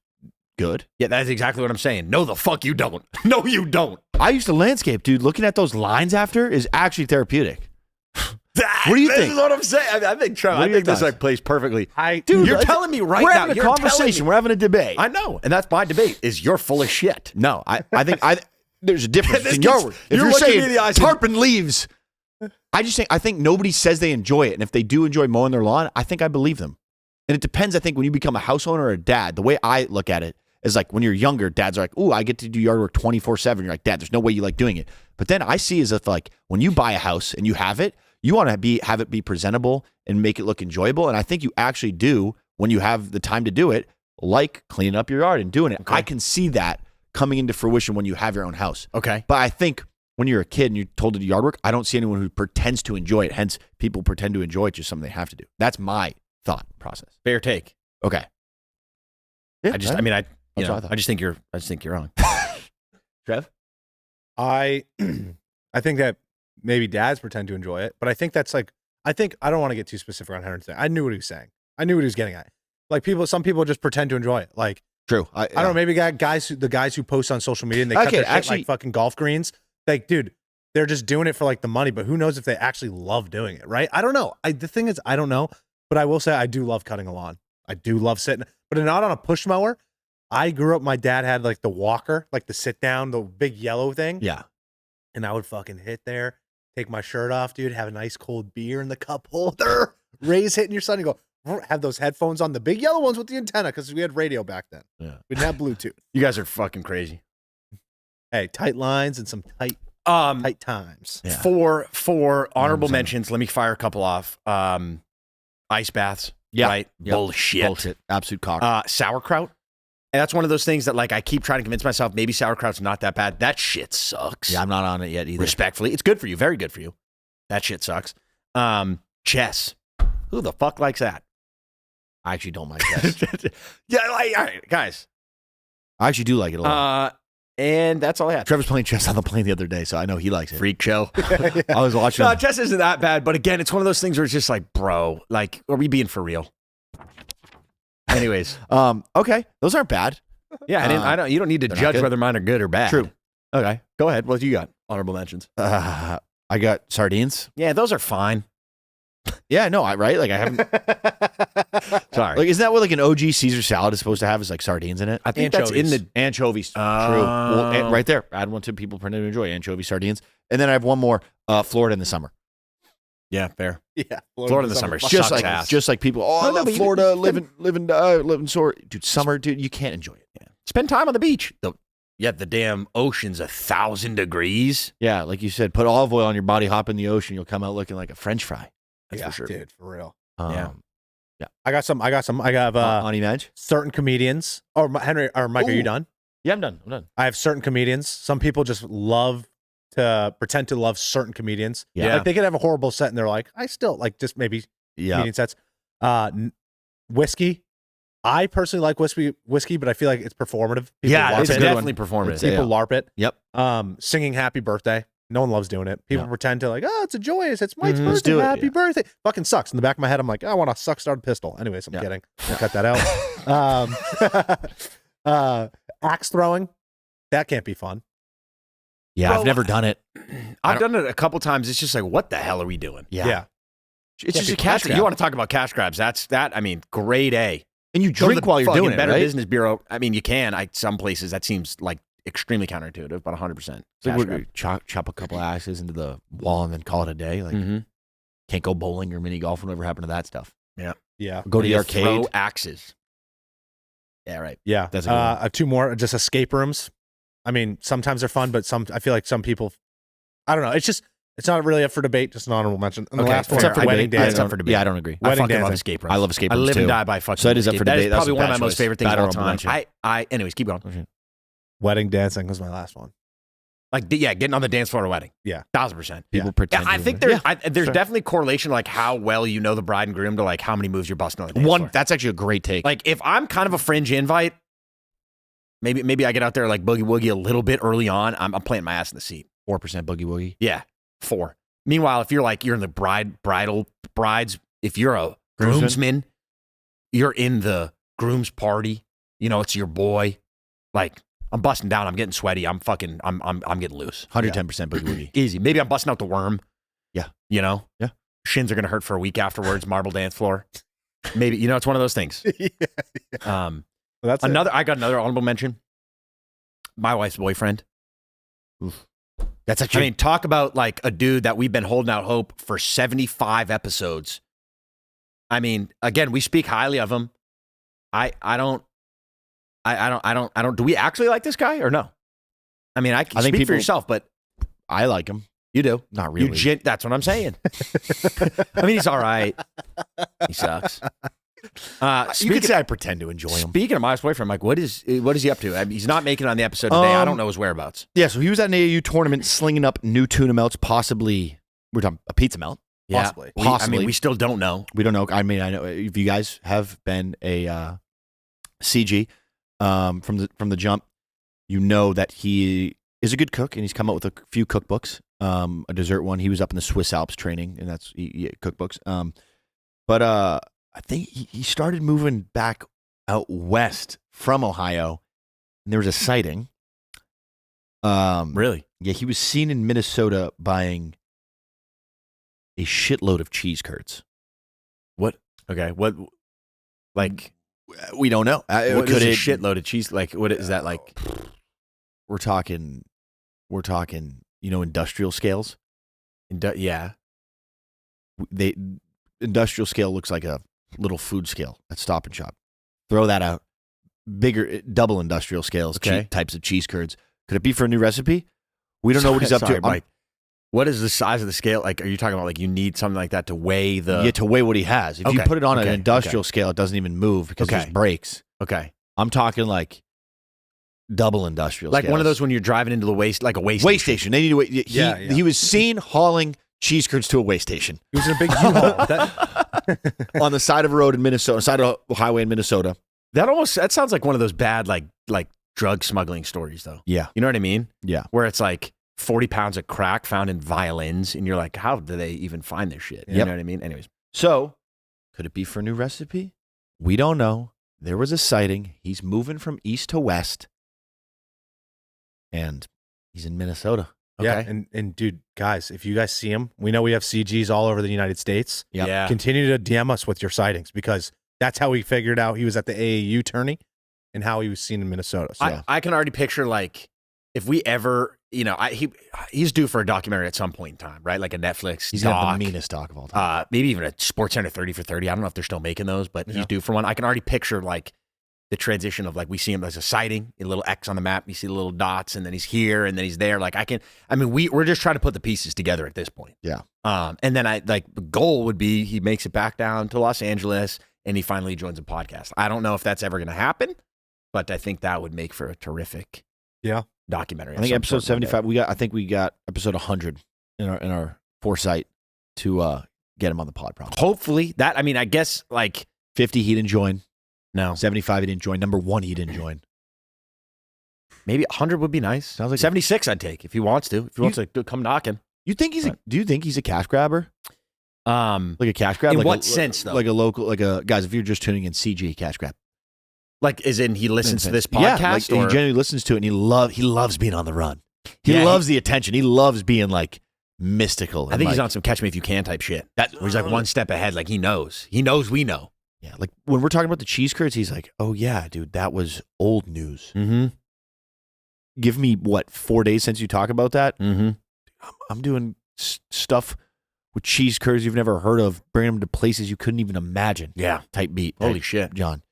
good. Yeah, that's exactly what I'm saying. No, the fuck you don't. No, you don't. I used to landscape, dude. Looking at those lines after is actually therapeutic. What do you think? This is what I'm saying. I think What are your this thoughts? like plays perfectly. Dude, You're telling me right we're now. having a you're telling conversation. me- We're having a debate. I know, and that's my debate. Is you're full of shit. No, I think there's a difference This between gets- yard work. If you're you're looking saying me in the eyes and- tarpon leaves, I think nobody says they enjoy it, and if they do enjoy mowing their lawn, I think I believe them. And it depends. I think when you become a house owner or a dad, the way I look at it is like when you're younger, dads are like, "Ooh, I get to do yard work 24/7." You're like, "Dad, there's no way you like doing it." But then I see as if like when you buy a house and you have it, you want to have it be presentable and make it look enjoyable. And I think you actually do when you have the time to do it, like cleaning up your yard and doing it. Okay. I can see that coming into fruition when you have your own house. Okay. But I think when you're a kid and you're told to do yard work, I don't see anyone who pretends to enjoy it. Hence, people pretend to enjoy it, just something they have to do. That's my thought process. Fair take. Okay. Yeah, I what I thought. just think you're wrong. Trev? I think that maybe dads pretend to enjoy it, but I think that's like, I don't want to get too specific on Henry's thing. I knew what he was saying. I knew what he was getting at. Like some people just pretend to enjoy it. Like, True. I don't know, maybe the guys who post on social media and they cut their shit actually- like fucking golf greens. Like, dude, they're just doing it for like the money, but who knows if they actually love doing it, right? I don't know. The thing is, I don't know, but I will say I do love cutting a lawn. I do love sitting, but not on a push mower. I grew up, my dad had like the walker, like the sit down, the big yellow thing. Yeah. And I would fucking hit there, take my shirt off, dude, have a nice cold beer in the cup holder, Ray's hitting your son, and go, have those headphones on, the big yellow ones with the antenna, because we had radio back then. Yeah. We didn't have Bluetooth. You guys are fucking crazy. Hey, tight lines and some tight times. Yeah. For honorable Saying. mentions, let me fire a couple off. Ice baths. Yeah. Right? Yep. Bullshit. Absolute cock. Sauerkraut. And that's one of those things that like I keep trying to convince myself maybe sauerkraut's not that bad. That shit sucks. Yeah, I'm not on it yet either. Respectfully. It's good for you. Very good for you. That shit sucks. Chess. Who the fuck likes that? I actually don't like that. Yeah, like, all right, guys. I actually do like it a lot. And that's all I had. Trevor's playing chess on the plane the other day, so I know he likes it. Freak show. I was watching. No, chess isn't that bad, but again, it's one of those things where it's just like, bro, like, are we being for real? Anyways, Okay, those aren't bad. yeah, I don't. You don't need to they're not judge good. whether mine are good or bad. True. Okay, go ahead. What do you got? Honorable mentions. I got sardines. Yeah, those are fine. Yeah, no, right? Like I haven't. Sorry, Like, isn't that what like an OG Caesar salad is supposed to have? Is like sardines in it? I think that's in the. Anchovies. True. Oh. Well, right there. Add one to people printed to enjoy anchovy sardines. And then I have one more. Florida in the summer. Yeah, fair. Yeah. Florida in the summer Fuck sucks Just like ass. just like people. Oh, I No, love but you- Florida. Living sore. Dude, summer, dude, you can't enjoy it. Yeah. Spend time on the beach. The damn ocean's 1,000 degrees. Yeah, like you said, put olive oil on your body, hop in the ocean, you'll come out looking like a French fry. That's yeah, for sure. dude, for real. Yeah. I got some. I have On Image? certain comedians. Oh, Henry or Mike, are you Ooh. done? Yeah, I'm done. I have certain comedians. Some people just love to pretend to love certain comedians. Yeah. Like they could have a horrible set and they're like, I still like just maybe Yeah. comedian sets. Whiskey. I personally like whiskey, but I feel like it's performative. People Yeah, LARP it's it. definitely performative. People LARP it. Yep. Singing happy birthday. No one loves doing it. People Yeah. pretend to like, oh, it's a joyous. It's Mike's Mhm. Let's birthday. do it. Happy Yeah. birthday. Fucking sucks. In the back of my head, I'm like, I want a suck started pistol. Anyways, I'm Yeah. kidding. I'll cut that out. Axe throwing. That can't be fun. Yeah, Well, I've never done it. I've done it a couple times. It's just like, what the hell are we doing? Yeah. It's Yeah, just a cash grab. You want to talk about cash grabs? I mean, grade A. And you Go to drink the while you're fucking doing it, Better right? Business Bureau. I mean, you can. Some places that seems like extremely counterintuitive, but 100%. It's like cash we chop a couple axes into the wall and then call it a day. Like, Mm-hmm. can't go bowling or mini golf. Whatever happened to that stuff? Yeah. Go to the arcade. Throw axes. Yeah, right. Yeah. That's a good one. Two more, just escape rooms. I mean, sometimes they're fun, but I feel like some people, I don't know. It's not really up for debate, just an honorable mention. And the Okay, last one, fair. for wedding debate. dance. It's up for debate. Yeah, I don't agree. I Wedding fucking love dancing. escape rooms. I love escape I rooms live too. and die by fucking. So it is up escape. for That debate. is That's probably a one of bad my most choice. favorite things Bad of all honorable time. mention. Anyways, keep going. Wedding dancing was my last one. Like, getting on the dance floor at a wedding. Yeah. 1,000%. People Yeah, pretend. I to- think there's Yeah, there's sure. definitely correlation like how well you know the bride and groom to like how many moves you're busting on the dance floor. That's actually a great take. Like if I'm kind of a fringe invite, maybe I get out there like boogie woogie a little bit early on. I'm playing my ass in the seat. 4% boogie woogie. Yeah, 4. Meanwhile, if you're in the brides, if you're a groomsman, you're in the groom's party. You know, it's your boy. Like I'm busting down. I'm getting sweaty. I'm getting loose. 110% boogie woogie. Easy. Maybe I'm busting out the worm. Yeah. You know? Yeah. Shins are going to hurt for a week afterwards, marble dance floor. Maybe, it's one of those things. Well, that's it. I got another honorable mention. My wife's boyfriend. That's I actually. mean, talk about like a dude that we've been holding out hope for 75 episodes. I mean, again, we speak highly of him. I don't, do we actually like this guy or no? I mean, I can think speak for people- yourself, but I like him. you do. Not really. That's what I'm saying. I mean, he's all right. He sucks. You could say I pretend to enjoy him. Speaking of my boyfriend, Mike, what is he up to? I mean, he's not making it on the episode today. I don't know his whereabouts. Yeah, so he was at an AAU tournament slinging up new tuna melts, possibly, we're talking a pizza melt. Possibly. I mean, we still don't know. We don't know. I mean, I know if you guys have been a CG from the jump, you know that he is a good cook and he's come out with a few cookbooks. A dessert one. He was up in the Swiss Alps training, and that's cookbooks. But I think he started moving back out west from Ohio, and there was a sighting Really? Yeah, he was seen in Minnesota buying a shitload of cheese curds. What? Okay. What? Like, We don't know. what is a shitload of cheese? Like, what is that like? We're talking, industrial scales. Yeah. Industrial scale looks like a little food scale at Stop and Shop. Throw that out. Bigger, double industrial scales, Okay. types of cheese curds. Could it be for a new recipe? We don't know what he's up Sorry, to. Mike. What is the size of the scale? Like, are you talking about like you need something like that to weigh the? Yeah, to weigh what he has. If you Okay, put it on an okay, industrial scale, it doesn't even move because it Okay. just breaks. Okay. I'm talking like double industrial Like scales. one of those when you're driving into the waste waste station. They need to wait. Yeah. He was seen hauling cheese curds to a waste station He was in a big U-Haul. That- on the side of a road in Minnesota, side of a highway in Minnesota. That sounds like one of those bad like drug smuggling stories though. Yeah. You know what I mean? Yeah. Where it's like 40 pounds of crack found in violins, and you're like, how do they even find this shit? You Yep. know what I mean? Anyways. So, could it be for a new recipe? We don't know. There was a sighting. He's moving from east to west, and he's in Minnesota. Yeah, Okay. and dude, guys, if you guys see him, we know we have CGs all over the United States. Yep. Yeah. Continue to DM us with your sightings because that's how we figured out he was at the AAU tourney and how he was seen in Minnesota. So I can already picture like if we ever, he's due for a documentary at some point in time, right? Like a Netflix He's got doc. the meanest doc of all time. Maybe even a Sports Center 30 for 30. I don't know if they're still making those, but Yeah. he's due for one. I can already picture like the transition of like we see him as a sighting, a little X on the map, you see the little dots, and then he's here, and then he's there. Like we're just trying to put the pieces together at this point. Yeah. And then the goal would be he makes it back down to Los Angeles and he finally joins a podcast. I don't know if that's ever going to happen, but I think that would make for a terrific documentary. I think episode 75. I think we got episode 100 in our foresight to get him on the pod. Probably Hopefully that. I mean, I guess like 50 he didn't join. no, 75 he didn't join. Number 1 he didn't join. maybe 100 would be nice. Sounds like 76. I'd take if he wants to. If he wants to come knocking. You think do you think he's a cash grabber? Like a cash grab? In like what sense, though? Like a local, guys. If you're just tuning in, CG cash grab. Like, as in he listens to this Yeah, podcast, like, or he genuinely listens to it, and he loves being on the run. He Yeah, loves the attention. He loves being like mystical. I think he's on some Catch Me If You Can type shit. Where he's like one step ahead. Like he knows we know. Yeah, like when we're talking about the cheese curds, he's like, "Oh yeah, dude, that was old news." Mm-hmm. Give me 4 days since you talk about that. Mm-hmm. I'm doing stuff with cheese curds you've never heard of, bringing them to places you couldn't even imagine. Yeah. Type beat. Holy type shit. John.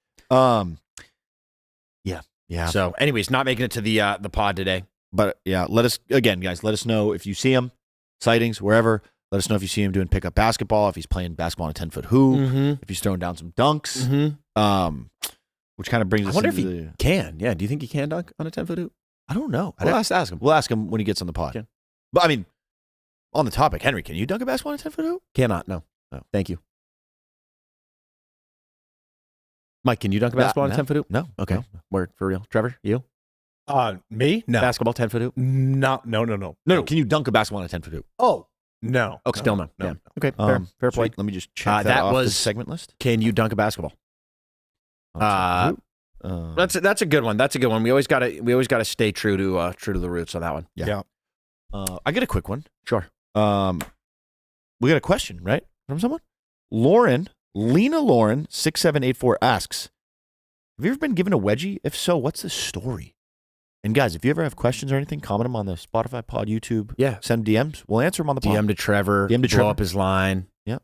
Yeah. So, anyways, not making it to the pod today. But yeah, guys, let us know if you see him, sightings, wherever. Let us know if you see him doing pickup basketball, if he's playing basketball on a 10-foot hoop, Mm-hmm. if he's throwing down some dunks. Mm-hmm. Which kind of brings I us wonder if into he can. Yeah. Do you think he can dunk on a 10-foot hoop? I don't know. We'll ask him. We'll ask him when he gets on the pod. Okay. But I mean, on the topic, Henry, can you dunk a basketball on a 10-foot hoop? Cannot. No. No. Thank you. Mike, can you dunk a basketball on a 10-foot hoop? No. Okay. No. Word for real. Trevor, you? Me? No. Basketball 10-foot hoop? No. No. Can you dunk a basketball on a 10-foot hoop? Oh, no. Okay. Still no. No. Yeah. Okay. Fair play. Sweet. Let me just check that that off the was- segment list. Can you dunk a basketball? On a 10-foot hoop. That's a good one. That's a good one. We always gotta stay true to the roots on that one. Yeah. I get a quick one. Sure. We got a question, right? From someone? Lena Lauren 6784 asks, have you ever been given a wedgie? If so, what's the story? And guys, if you ever have questions or anything, comment them on the Spotify pod, YouTube. Yeah. Send DMs. We'll answer them on the pod. DM to Trevor. DM to blow Trevor. up his line. Yep.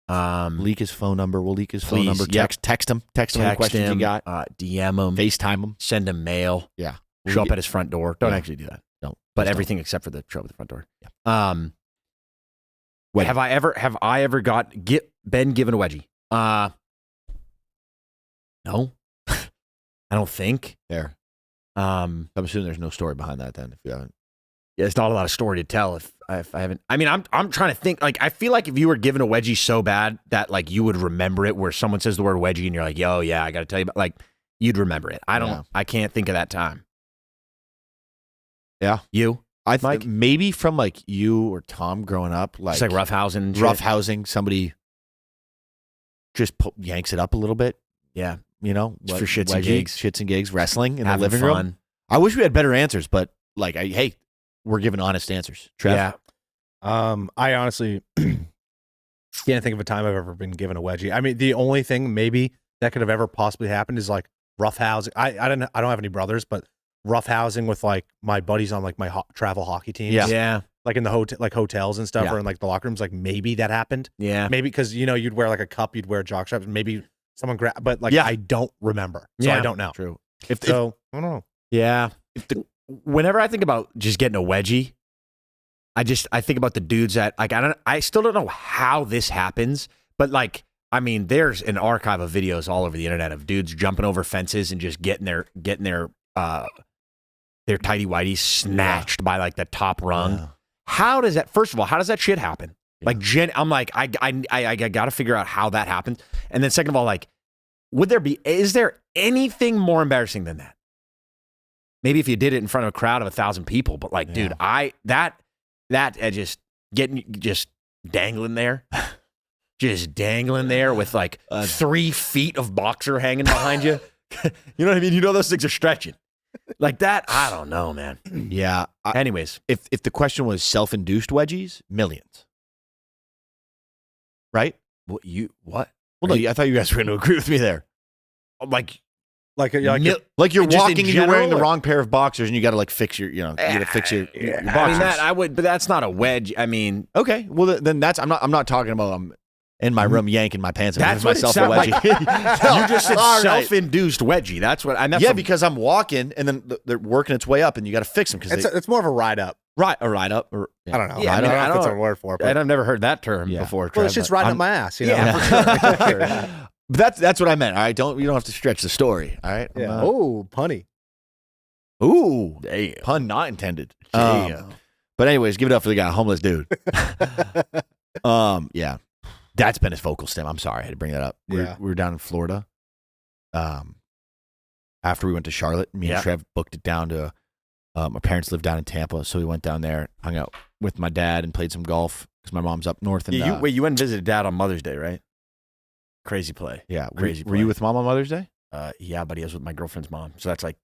Leak Leak his phone number. We'll leak his phone Please, number. yep. Text him. Text him any questions him. you got. DM him. FaceTime him. Send him mail. Yeah. Show up at his front door. Don't Yeah. actually do that. No. But just everything except for the show up at the front door. Yeah. Wedgie. Have I ever been given a wedgie? No. I don't think. There. Um, I'm assuming there's no story behind that then if you haven't. Yeah, it's not a lot of story to tell if I haven't. I mean, I'm trying to think. Like, I feel like if you were given a wedgie so bad that like you would remember it, where someone says the word wedgie and you're like, yo, yeah, I got to tell you about. Like, you'd remember it. Yeah. I can't think of that time. Yeah. You? I Mike? think maybe from like you or Tom growing up, like, It's like roughhousing. shit. rough housing, somebody just yanks it up a little bit, Yeah. you know, Just for shits and wedgie, gigs. shits and gigs, wrestling in Having the living room. fun. I wish we had better answers, but like, hey, we're giving honest answers. Trev? Yeah. I honestly can't think of a time I've ever been given a wedgie. I mean, the only thing maybe that could have ever possibly happened is like rough housing. I don't have any brothers, but rough housing with like my buddies on like my travel hockey teams. Yeah. Like in the hotel, like hotels and stuff, Yeah. or in like the locker rooms. Like maybe that happened. Yeah. Maybe because you'd wear like a cup, you'd wear jock straps, and maybe someone grabbed. But like Yeah. I don't remember, so Yeah. I don't know. True. I don't know. Yeah. Whenever I think about just getting a wedgie, I think about the dudes that like I still don't know how this happens, but like I mean, there's an archive of videos all over the internet of dudes jumping over fences and just getting their tighty whities snatched by like the top rung. Yeah. How does that? First of all, how does that shit happen? Yeah. Like, I'm like, I got to figure out how that happens. And then second of all, like, is there anything more embarrassing than that? Maybe if you did it in front of a crowd of 1,000 people, but like, dude, that just dangling there, just dangling there with like 3 feet of boxer hanging behind you. You know what I mean? You know those things are stretching. Like that, I don't know, man. Yeah. Anyways, If the question was self-induced wedgies, millions. Right? what? Well, no, I thought you guys were going to agree with me there. Like Like Like you're just in walking and you're wearing the general, or- wong pair of boxers and you got to like fix your, you got to fix your I boxers. mean that I would, but that's not a wedge. I mean, Okay, well then that's I'm not talking about in my room yanking my pants and that's giving what it myself a sounds wedgie. like. You just said All right. self-induced wedgie. That's what. And that's Yeah, a- because I'm walking and then they're working its way up and you got to fix them because It's more of a ride up. a ride up. Or, I don't know. Yeah, I don't know I if it's a don't- word for it. and But, I've never heard that term Yeah. before. well, Trev, it's just but riding I'm- up my ass. Yeah. For sure. But that's what I meant. All right, you don't have to stretch the story. All right. I'm Yeah. not- Oh, punny. Ooh, Damn. pun not intended. Damn. But anyways, give it up for the guy, homeless dude. Yeah, that's been his vocal stem. I'm sorry, I had to bring that up. We were down in Florida. After we went to Charlotte, me and Trev booked it down to. My parents live down in Tampa, so we went down there, hung out with my dad, and played some golf because my mom's up north. And Yeah, you went and visited Dad on Mother's Day, right? Crazy play. yeah, crazy Were you play. with Mom on Mother's Day? Yeah, but he was with my girlfriend's mom, so that's like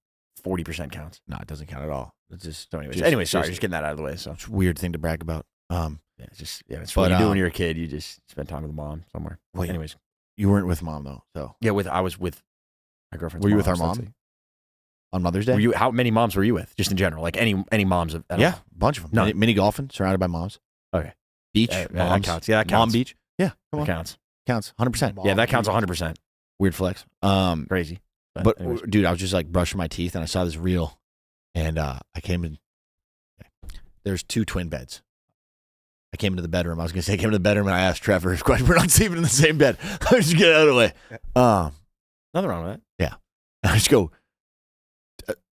40% counts. No, it doesn't count at all. It's just So anyways, just- sorry, just- just getting that out of the way. So it's a weird thing to brag about. yeah, it's But, what you do when you're a kid. You just spend time with mom somewhere. Wait. Anyways, You weren't with Mom though, so yeah, I was with my girlfriend's. Were you mom, with our so that's mom? On Mother's Day? Were you? How many moms were you with? Just in general, like any moms of? Yeah, a bunch of them. None. Mini golfing, surrounded by moms. Okay. Beach, Yeah, that moms. counts. Yeah, that Mom counts. beach. Yeah, come That on. counts. Counts 100%. Yeah, that counts 100%. Weird flex. Crazy. But anyways. dude, I was just like brushing my teeth and I saw this reel, and I came in. There's 2 twin beds. I came into the bedroom. I was gonna say I came into the bedroom and I asked Trevor his question. We're not sleeping in the same bed. Let's just get out of the way. Nothing wrong with that. And I just go,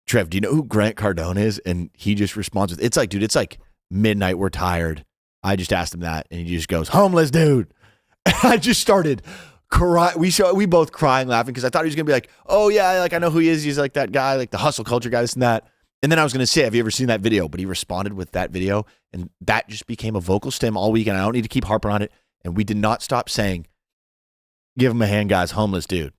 Trev, do you know who Grant Cardone is? And he just responds with, it's like, dude, it's like midnight. We're tired. I just asked him that, and he just goes, homeless dude. And I just started crying. We both crying, laughing, because I thought he was gonna be like, oh yeah, like I know who he is. He's like that guy, like the hustle culture guy, this and that. And then I was gonna say, have you ever seen that video? But he responded with that video, and that just became a vocal stem all week. And I don't need to keep harping on it. And we did not stop saying, give him a hand, guys, homeless dude,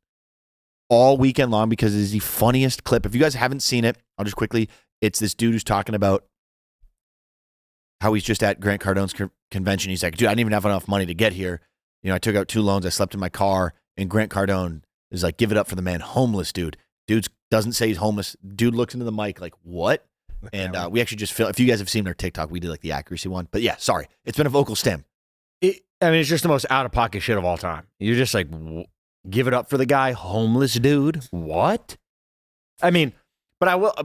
all weekend long, because it is the funniest clip. If you guys haven't seen it, I'll just quickly, it's this dude who's talking about how he's just at Grant Cardone's convention. He's like, dude, I didn't even have enough money to get here. I took out 2 loans. I slept in my car. And Grant Cardone is like, give it up for the man, homeless dude. Dude doesn't say he's homeless. Dude looks into the mic like, what? And we actually just if you guys have seen our TikTok, we did like the accuracy one. But yeah, sorry. It's been a vocal stem. It's just the most out-of-pocket shit of all time. You're just like, give it up for the guy, homeless dude. What? I mean, but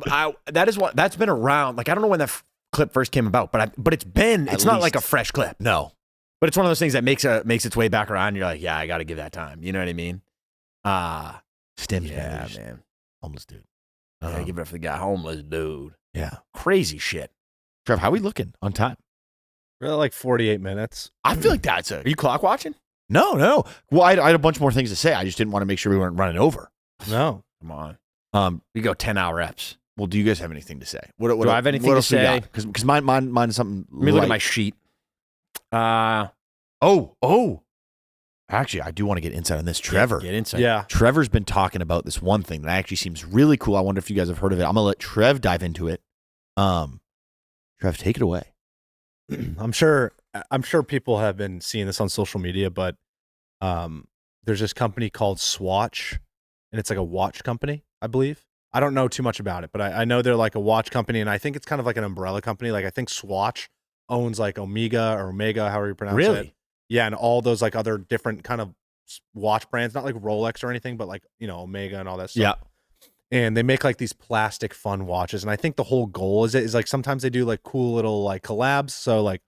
that's been around. Like, I don't know when that clip first came about, but it's not like a fresh clip. No. But it's one of those things that makes its way back around. You're like, yeah, I got to give that time. You know what I mean? Stems, Yeah, man. man. Homeless dude. Yeah, give it up for the guy, homeless dude. Yeah. Crazy shit. Trev, how we looking on time? Really, like 48 minutes. I feel like that's Are you clock watching? No. Well, I had a bunch more things to say. I just didn't want to make sure we weren't running over. No. Come on. We go 10-hour reps. Well, do you guys have anything to say? What Do I have anything to say? Because mine is something. Let me look at my sheet. Actually, I do want to get insight on this. Trevor. Get insight. Yeah. Trevor's been talking about this one thing that actually seems really cool. I wonder if you guys have heard of it. I'm gonna let Trev dive into it, Trev, take it away. I'm sure people have been seeing this on social media, but there's this company called Swatch, and it's like a watch company, I believe. I don't know too much about it, but I know they're like a watch company, and I think it's kind of like an umbrella company. Like I think Swatch owns like Omega, however you pronounce it. Really? Yeah, and all those like other different kind of watch brands, not like Rolex or anything, but like, you know, Omega and all that stuff. Yeah. And they make like these plastic fun watches, and I think the whole goal is like sometimes they do like cool little like collabs. So like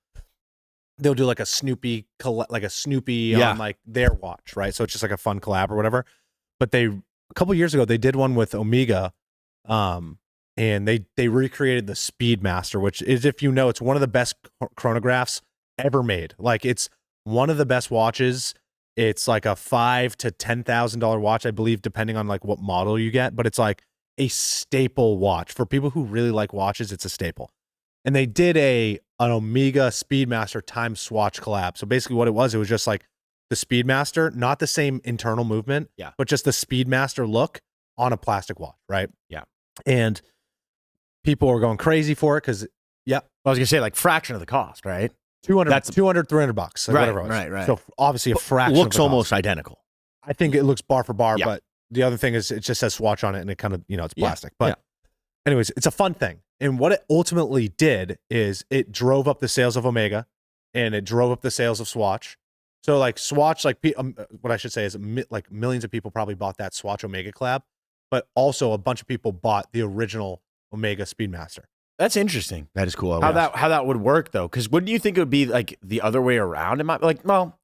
they'll do like a Snoopy Yeah. on like their watch, right? So it's just like a fun collab or whatever. But a couple years ago they did one with Omega, and they recreated the Speedmaster, which is, if you know, it's one of the best chronographs ever made. Like it's one of the best watches. It's like a $5,000 to $10,000 watch, I believe, depending on like what model you get. But it's like a staple watch for people who really like watches. It's a staple. And they did an Omega Speedmaster times Swatch collab. So basically, what it was just like the Speedmaster, not the same internal movement, but just the Speedmaster look on a plastic watch, right? Yeah. And people were going crazy for it because, I was gonna say like fraction of the cost, right? $200, That's $300, like right, whatever it was. right. So obviously a fraction. Looks of the almost cost. identical. I think it looks bar for bar, Yeah. but the other thing is it just says Swatch on it, and it kind of, you know, it's Yeah, plastic. But anyways, it's a fun thing. And what it ultimately did is it drove up the sales of Omega, and it drove up the sales of Swatch. So like Swatch, like what I should say is like millions of people probably bought that Swatch Omega collab, but also a bunch of people bought the original Omega Speedmaster. That's interesting. That is cool. How that would work though? Because wouldn't you think it would be like the other way around? It might like, well,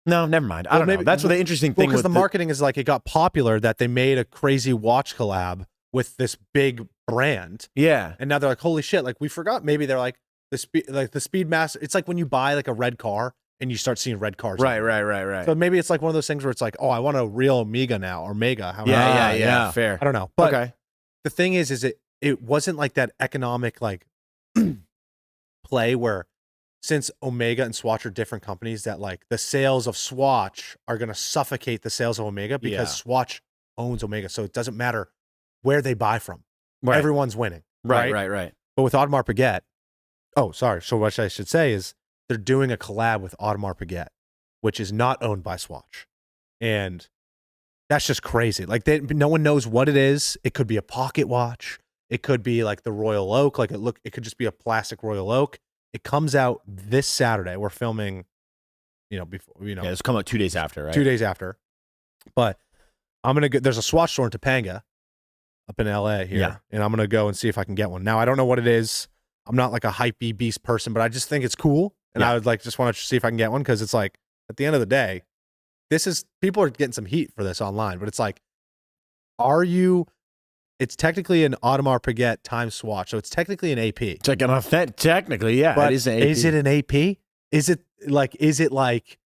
no, never mind. I don't know. That's what the interesting thing. Because the marketing is like it got popular that they made a crazy watch collab with this big brand. Yeah. And now they're like, holy shit, like we forgot. Maybe they're like the Speedmaster. It's like when you buy like a red car and you start seeing red cars. Right. So maybe it's like one of those things where it's like, oh, I want a real Omega now, or Mega. Yeah. Fair. I don't know. But Okay. the thing is it wasn't like that economic like play where, since Omega and Swatch are different companies, that like the sales of Swatch are going to suffocate the sales of Omega because Swatch owns Omega. So it doesn't matter where they buy from. Right. Everyone's winning. Right. But with Audemars Piguet, so what I should say is they're doing a collab with Audemars Piguet, which is not owned by Swatch. And that's just crazy. Like no one knows what it is. It could be a pocket watch. It could be like the Royal Oak. Like it could just be a plastic Royal Oak. It comes out this Saturday. We're filming, before, Yeah, it's come out 2 days after, right? 2 days after. But I'm going to go, there's a Swatch store in Topanga up in LA here. Yeah. And I'm going to go and see if I can get one. Now, I don't know what it is. I'm not like a hypey beast person, but I just think it's cool. And I would like, just want to see if I can get one. Cause it's like, at the end of the day, people are getting some heat for this online, but it's like, it's technically an Audemars Piguet times Swatch. So it's technically an AP. It's like an authentic, technically, yeah. But it is an AP. is it an AP? Is it like,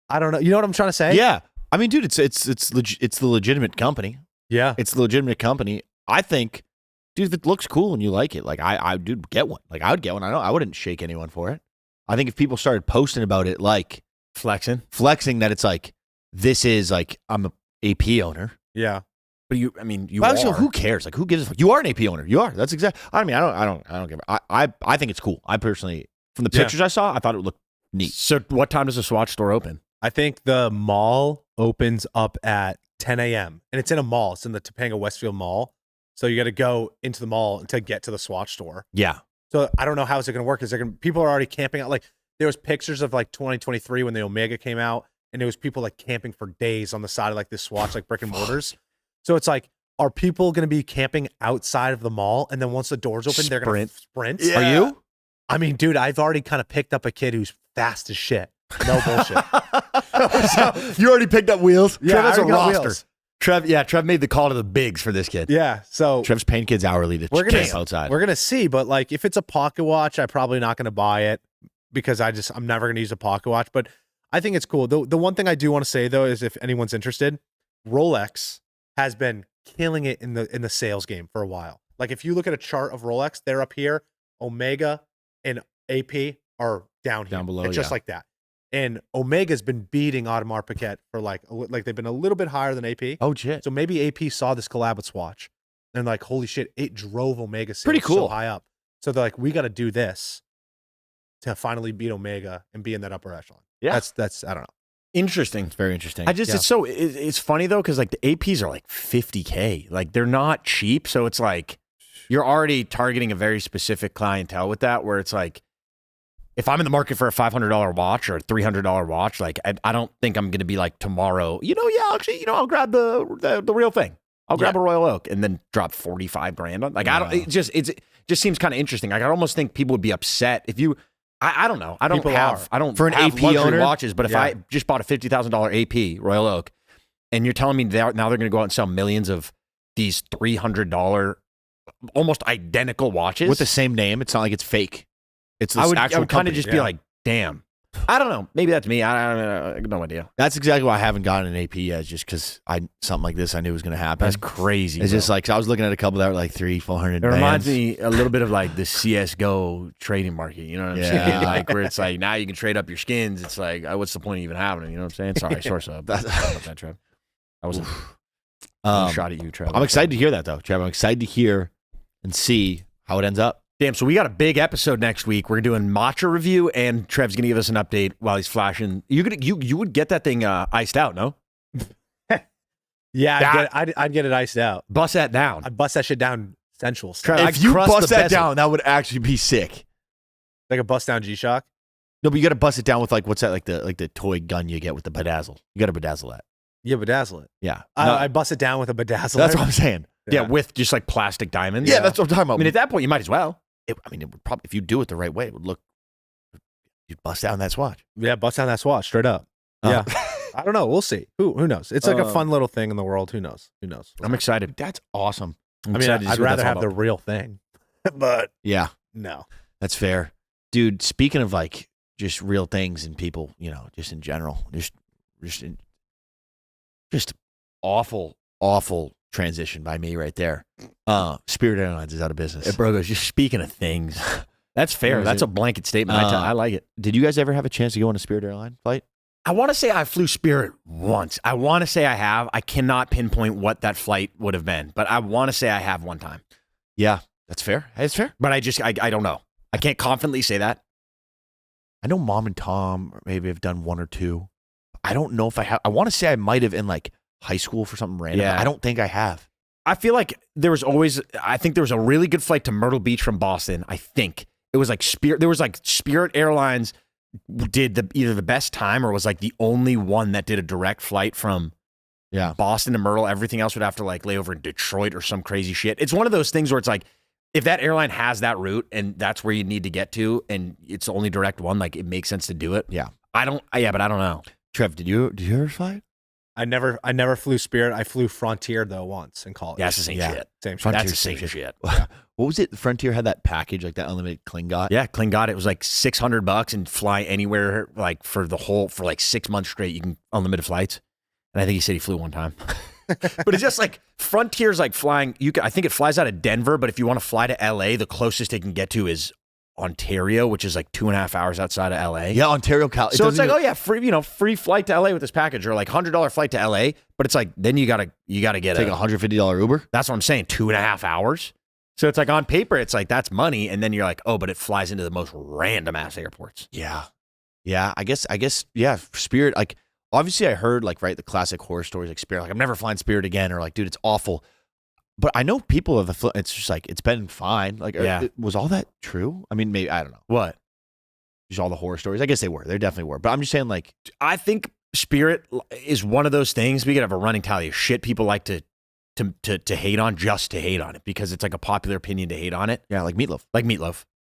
I don't know. You know what I'm trying to say? Yeah. I mean, dude, it's the legitimate company. Yeah. It's the legitimate company. I think, dude, if it looks cool and you like it, like I dude, get one. Like I would get one. I wouldn't shake anyone for it. I think if people started posting about it, like flexing that it's like, this is like, I'm a AP owner. Yeah. But you But are. also, who cares? Like, who gives a fuck? You are an AP owner. You are. That's exactly. I mean, I don't care. I think it's cool. I personally, from the pictures I saw, I thought it would look neat. So what time does the Swatch store open? I think the mall opens up at 10 a.m. and it's in a mall. It's in the Topanga Westfield Mall. So you got to go into the mall to get to the Swatch store. Yeah. So I don't know how is it going to work. People are already camping out. Like there was pictures of like 2023 when the Omega came out, and there was people like camping for days on the side of like this Swatch, like brick and mortars. So it's like, are people going to be camping outside of the mall? And then once the doors open, they're going to sprint? Yeah. Are you? I mean, dude, I've already kind of picked up a kid who's fast as shit. No bullshit. You already picked up wheels? Yeah, Trev has I a already got roster. wheels. Trev made the call to the bigs for this kid. Yeah. So Trev's paying kids hourly to camp outside. we're going to see. But like, if it's a pocket watch, I'm probably not going to buy it because I'm never going to use a pocket watch. But I think it's cool. The one thing I do want to say though is if anyone's interested, Rolex has been killing it in the sales game for a while. Like if you look at a chart of Rolex, they're up here. Omega and AP are down here. Down below, It's just like that. And Omega's been beating Audemars Piguet for like they've been a little bit higher than AP. Oh, shit. So maybe AP saw this collab with Swatch And like, holy shit, it drove Omega sales Pretty cool. so high up. So they're like, we got to do this to finally beat Omega and be in that upper echelon. Yeah. That's I don't know. Interesting. It's very interesting. I just it's funny though because like the APs are like $50K, like they're not cheap. So it's like you're already targeting a very specific clientele with that. Where it's like if I'm in the market for a $500 watch or a $300 watch, like I don't think I'm gonna be like tomorrow. I'll grab the real thing. I'll grab a Royal Oak and then drop 45 grand on. Like I don't. It just seems kind of interesting. Like I almost think people would be upset if you. I don't know. I don't For an have AP luxury owner? watches, but if I just bought a $50,000 AP Royal Oak, and you're telling me now they're going to go out and sell millions of these $300 almost identical watches with the same name. It's not like it's fake. It's this I would actual kind of company. just be like, damn. I don't know. Maybe that's me. I have no idea. That's exactly why I haven't gotten an AP yet. Just because something like this I knew was going to happen. That's crazy. It's just like I was looking at a couple that were like $300-$400. It reminds me a little bit of like the CS:GO trading market. You know what I'm saying? Like where it's like now you can trade up your skins. It's like what's the point of even having it? You know what I'm saying? Sorry, source up. Sorry about that, Trev. I wasn't a shot at you, Trev. I'm excited to hear that though, Trev. I'm excited to hear and see how it ends up. Damn, so we got a big episode next week. We're doing Matcha review, and Trev's gonna give us an update while he's flashing. You would get that thing iced out, no? Yeah, I'd get it iced out. Bust that down. I'd bust that shit down sensual Trev, style. If you crust bust the that bezel. down, that would actually be sick. Like a bust down G-Shock. No, but you got to bust it down with like what's that? Like the toy gun you get with the bedazzle. You got to bedazzle that. Yeah, bedazzle it. Yeah, I bust it down with a bedazzler. that's what I'm saying. Yeah, with just like plastic diamonds. Yeah, that's what I'm talking about. I mean, at that point, you might as well. it would probably, if you do it the right way, it would look. You'd bust down that Swatch. Yeah, bust down that Swatch straight up. Yeah. I don't know. We'll see. Who knows? It's like a fun little thing in the world. Who knows? I'm excited. That's awesome. I'm I mean, excited to I'd see what rather that's all have the about. real thing. But Yeah, no. that's fair, dude. Speaking of like just real things and people, just in general, just awful transition by me right there. Spirit Airlines is out of business. Hey, bro, goes, just speaking of things. That's fair. What was That's it? a blanket statement. I like it. Did you guys ever have a chance to go on a Spirit Airline flight? I want to say I flew Spirit once. I want to say I have. I cannot pinpoint what that flight would have been, but I want to say I have one time. Yeah, that's fair. It's fair. But I don't know. I can't confidently say that. I know Mom and Tom maybe have done one or two. I don't know if I have. I want to say I might have in like high school for something random. Yeah. I don't think I have. I feel like there was a really good flight to Myrtle Beach from Boston. I think it was like Spirit. There was like Spirit Airlines did either the best time or was like the only one that did a direct flight from Boston to Myrtle. Everything else would have to like lay over in Detroit or some crazy shit. It's one of those things where it's like, if that airline has that route and that's where you need to get to and it's the only direct one, like it makes sense to do it. Yeah. But I don't know. Trev, did you ever fly? I never flew Spirit. I flew Frontier though once in college. Yeah, it's the same shit. Same shit. Frontier, That's the same same shit. What was it? Frontier had that package, like that unlimited Klingot. Yeah, Kling got it. It was like $600 and fly anywhere like for like 6 months straight. You can unlimited flights. And I think he said he flew one time. But it's just like Frontier's like flying. I think it flies out of Denver, but if you want to fly to LA, the closest it can get to is Ontario, which is like 2.5 hours outside of LA. Yeah, Ontario, Cal. So it's like, oh yeah, free flight to LA with this package, or like $100 flight to LA. But it's like then you gotta get take a $150 Uber. That's what I'm saying. 2.5 hours. So it's like on paper, it's like that's money, and then you're like, oh, but it flies into the most random ass airports. Yeah. I guess. Yeah, Spirit. Like, obviously, I heard like the classic horror stories like Spirit. Like, I'm never flying Spirit again, or like, dude, it's awful. But I know people have. It's just like it's been fine. Like, was all that true? I mean, maybe I don't know. What? Just all the horror stories. I guess they were. They definitely were. But I'm just saying, like, I think Spirit is one of those things. We could have a running tally of shit people like to hate on, just to hate on it, because it's like a popular opinion to hate on it. yeah, like Meatloaf.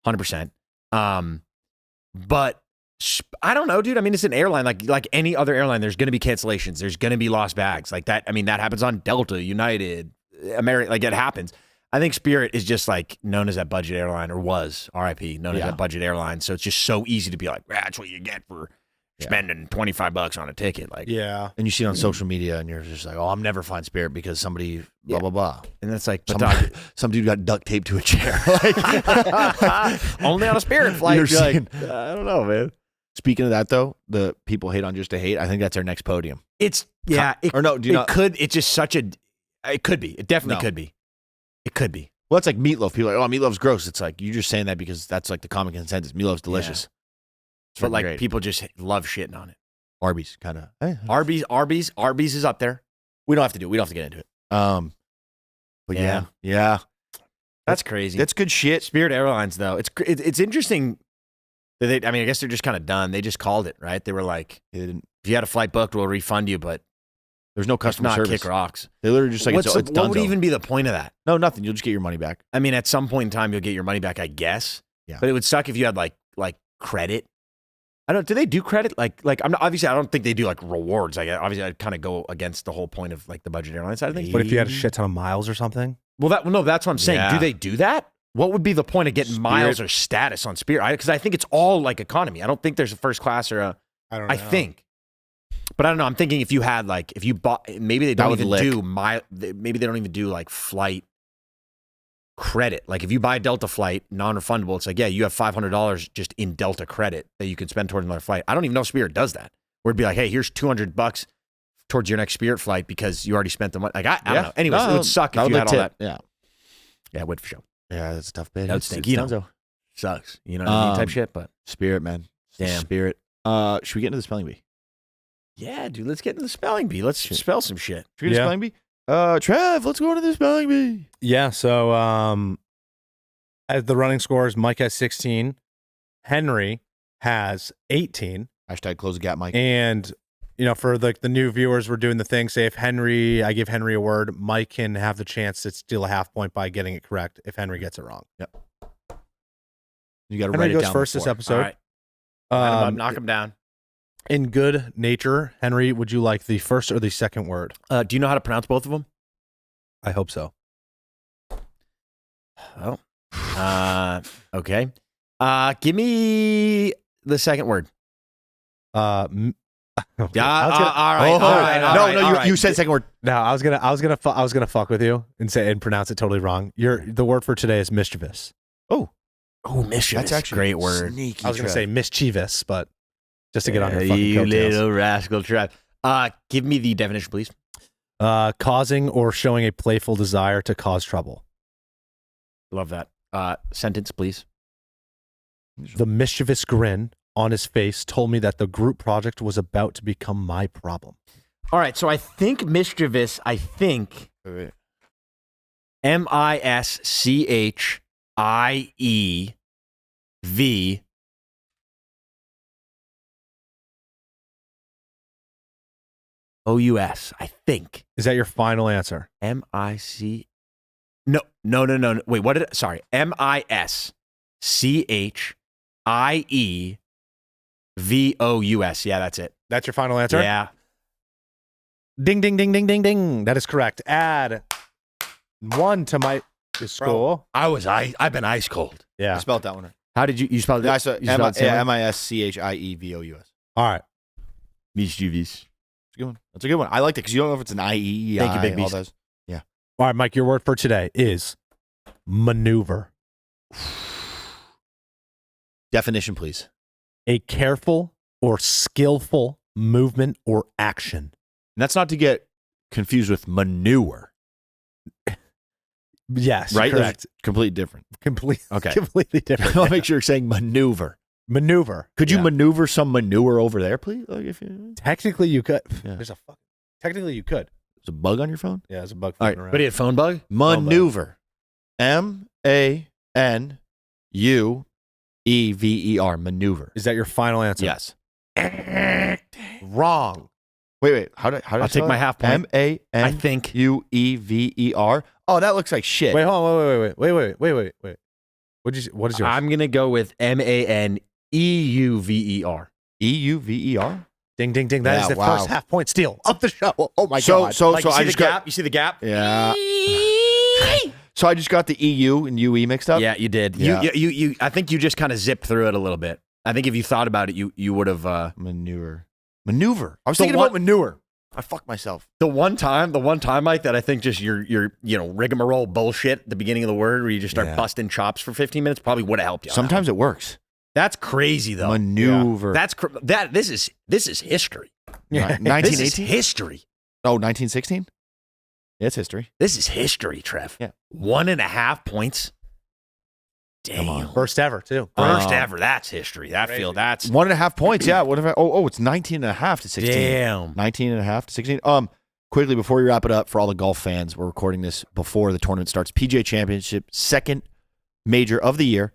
100%. But I don't know, dude. I mean, it's an airline like any other airline. There's going to be cancellations. There's going to be lost bags like that. I mean, that happens on Delta, United, American. Like it happens. I think Spirit is just like known as that budget airline, or was RIP known as that budget airline. So it's just so easy to be like, that's what you get for spending $25 on a ticket. Like, and you see it on social media, and you're just like, oh, I'm never flying Spirit because somebody blah blah blah. And that's like, some dude got duct taped to a chair. Like, only on a Spirit flight. You're You're like, saying- I don't know, man. Speaking of that, though, the people hate on just to hate. I think that's our next podium. It's Or no, do you not? It's just such a. It could be. It definitely No. could be. It could be. Well, it's like meatloaf. People are like, oh, meatloaf's gross. It's like you're just saying that because that's like the common consensus. Meatloaf's delicious. It's But fucking like great. people just love shitting on it. Arby's kind of. Arby's is up there. We don't have to do it. We don't have to get into it. But Yeah. yeah, That's crazy. that's good shit. Spirit Airlines though. It's interesting that they, I mean, I guess they're just kind of done. They just called it, right? They were like, They didn't- if you had a flight booked, we'll refund you, but There's no if customer not, service. kick rocks. They literally just like What's it's what would donezo. even be the point of that? No, nothing. You'll just get your money back. I mean, at some point in time, you'll get your money back, I guess. Yeah. But it would suck if you had like credit. I don't. Do they do credit? Like I'm not, obviously I don't think they do like rewards. Like obviously I'd kind of go against the whole point of like the budget airline side of things. What if you had a shit ton of miles or something? Well, that's what I'm saying. Yeah. Do they do that? What would be the point of getting Spirit- miles or status on Spirit? Because I think it's all like economy. I don't think there's a first class or a. I don't know. I think, but I don't know. I'm thinking if you had like if you bought, maybe they That don't would even lick. do maybe they don't even do like flight credit. Like if you buy a Delta flight, non-refundable, it's like, yeah, you have $500 just in Delta credit that you can spend towards another flight. I don't even know if Spirit does that. Where it'd be like, hey, here's $200 towards your next Spirit flight because you already spent the money. Like I don't know. Anyways, it would suck if you had all that. Yeah. Yeah, it would for sure. Yeah, that's a tough bit. That would It's stink. You know. donezo. Sucks. You know what I mean? Type Um, shit, but Spirit, man. Damn. Spirit. Should we get into the spelling bee? yeah, dude, let's get into the spelling bee. Let's spell some shit. Should we get Yeah. the spelling bee? Trev, let's go into the spelling bee. Yeah. So, as the running scores, Mike has 16, Henry has 18, Hashtag close the gap, Mike. and for the new viewers, we're doing the thing. Say if I give Henry a word, Mike can have the chance to steal a half point by getting it correct if Henry gets it wrong. You got to Henry write it goes down first this before. episode. All right. Line 'em up, Um, knock them down. in good nature, Henry, would you like the first or the second word? Do you know how to pronounce both of them? I hope so. Oh. Okay. Give me the second word. Okay. Yeah. I was gonna- All right. Oh, all right. no, all right, no, all you, right. you said second word. No, I was gonna fuck with you and say and pronounce it totally wrong. The word for today is mischievous. Oh, mischievous. That's actually a great word. Sneaky. I was gonna Trev. say mischievous, but just to get on your fucking you coattails. little rascal, Trev. Give me the definition, please. Causing or showing a playful desire to cause trouble. Love that. Sentence, please. The mischievous grin on his face told me that the group project was about to become my problem. All right. So I think mischievous. Wait. MISCHIEV. OUS, I think. Is that your final answer? MIC. No. Wait, what did it? Sorry. MISCHIEVOUS. Yeah, that's it. That's your final answer? Yeah. Ding, ding, ding, ding, ding, ding. That is correct. Add 1 to my score. I've been ice cold. I Yeah. spelled that one right. How did you spell Yeah, I that? spelled You spelled it the same way? MISCHIEVOUS. All right. Mischievous. It's a good one. That's a good one. I liked it because you don't know if it's an IE. Thank you, Big all Beast. those. All right, Mike, your word for today is maneuver. Definition, please. A careful or skillful movement or action. And that's not to get confused with manure, Yes, right? correct. Completely different. Okay. Completely different. I want to make sure you're saying maneuver. Maneuver. Could you Yeah. maneuver some manure over there, please? Like if you, Technically, you could. Yeah. Technically, you could. there's a bug on your phone? Yeah, there's a bug All floating right, around. But he had phone bug? Maneuver. MANUEVER. Maneuver. Is that your final answer? Yes. Wrong. Wait. How did I'll take my half point. I MANUEVER. think. Oh, that looks like shit. Wait, hold on. Wait. What is yours? I'm going to go with MANEUVER. EUVER. Ding, ding, ding. That is Yeah, the wow. first half point steal of the show. Oh my So god. so Like, so you see I the just gap? got You see the gap? yeah. So I just got the EU and UE mixed up. Yeah, you did. Yeah. You. I think you just kind of zipped through it a little bit. I think if you thought about it, you would have. Maneuver. I was The thinking one- about manure. I fucked myself. The one time, Mike, that I think just your rigmarole bullshit at the beginning of the word where you just start Yeah. busting chops for 15 minutes probably would have helped you. on that Sometimes it works. one. That's crazy though. Maneuver. This is history. Yeah. This is 1918? history. Oh, 1916? It's history. This is history, Trev. Yeah. 1.5 points. Damn. Come on. First ever, too. First ever. That's history. That's 1.5 points. Yeah. What if it's 19.5 to 16. damn. 19.5 to 16. Quickly before we wrap it up, for all the golf fans, we're recording this before the tournament starts. PGA Championship, second major of the year.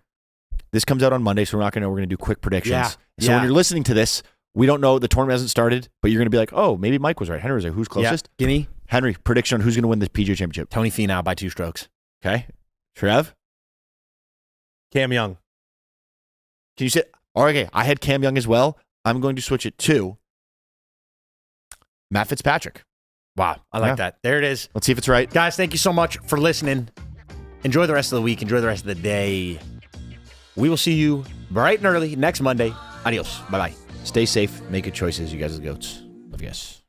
This comes out on Monday, so we're gonna do quick predictions. Yeah. So when you're listening to this, we don't know, the tournament hasn't started, but you're gonna be like, oh, maybe Mike was right. Henry was right. Who's closest? Yeah. Guinea. Henry, prediction on who's gonna win the PGA Championship. Tony Finau by 2 strokes. Okay. Trev, Cam Young. can you say? Okay, I had Cam Young as well. I'm going to switch it to Matt Fitzpatrick. Wow. I like that. There it is. Let's see if it's right. Guys, thank you so much for listening. Enjoy the rest of the week. Enjoy the rest of the day. We will see you bright and early next Monday. Adios. Bye-bye. Stay safe. Make good choices. You guys are the goats. Love you guys.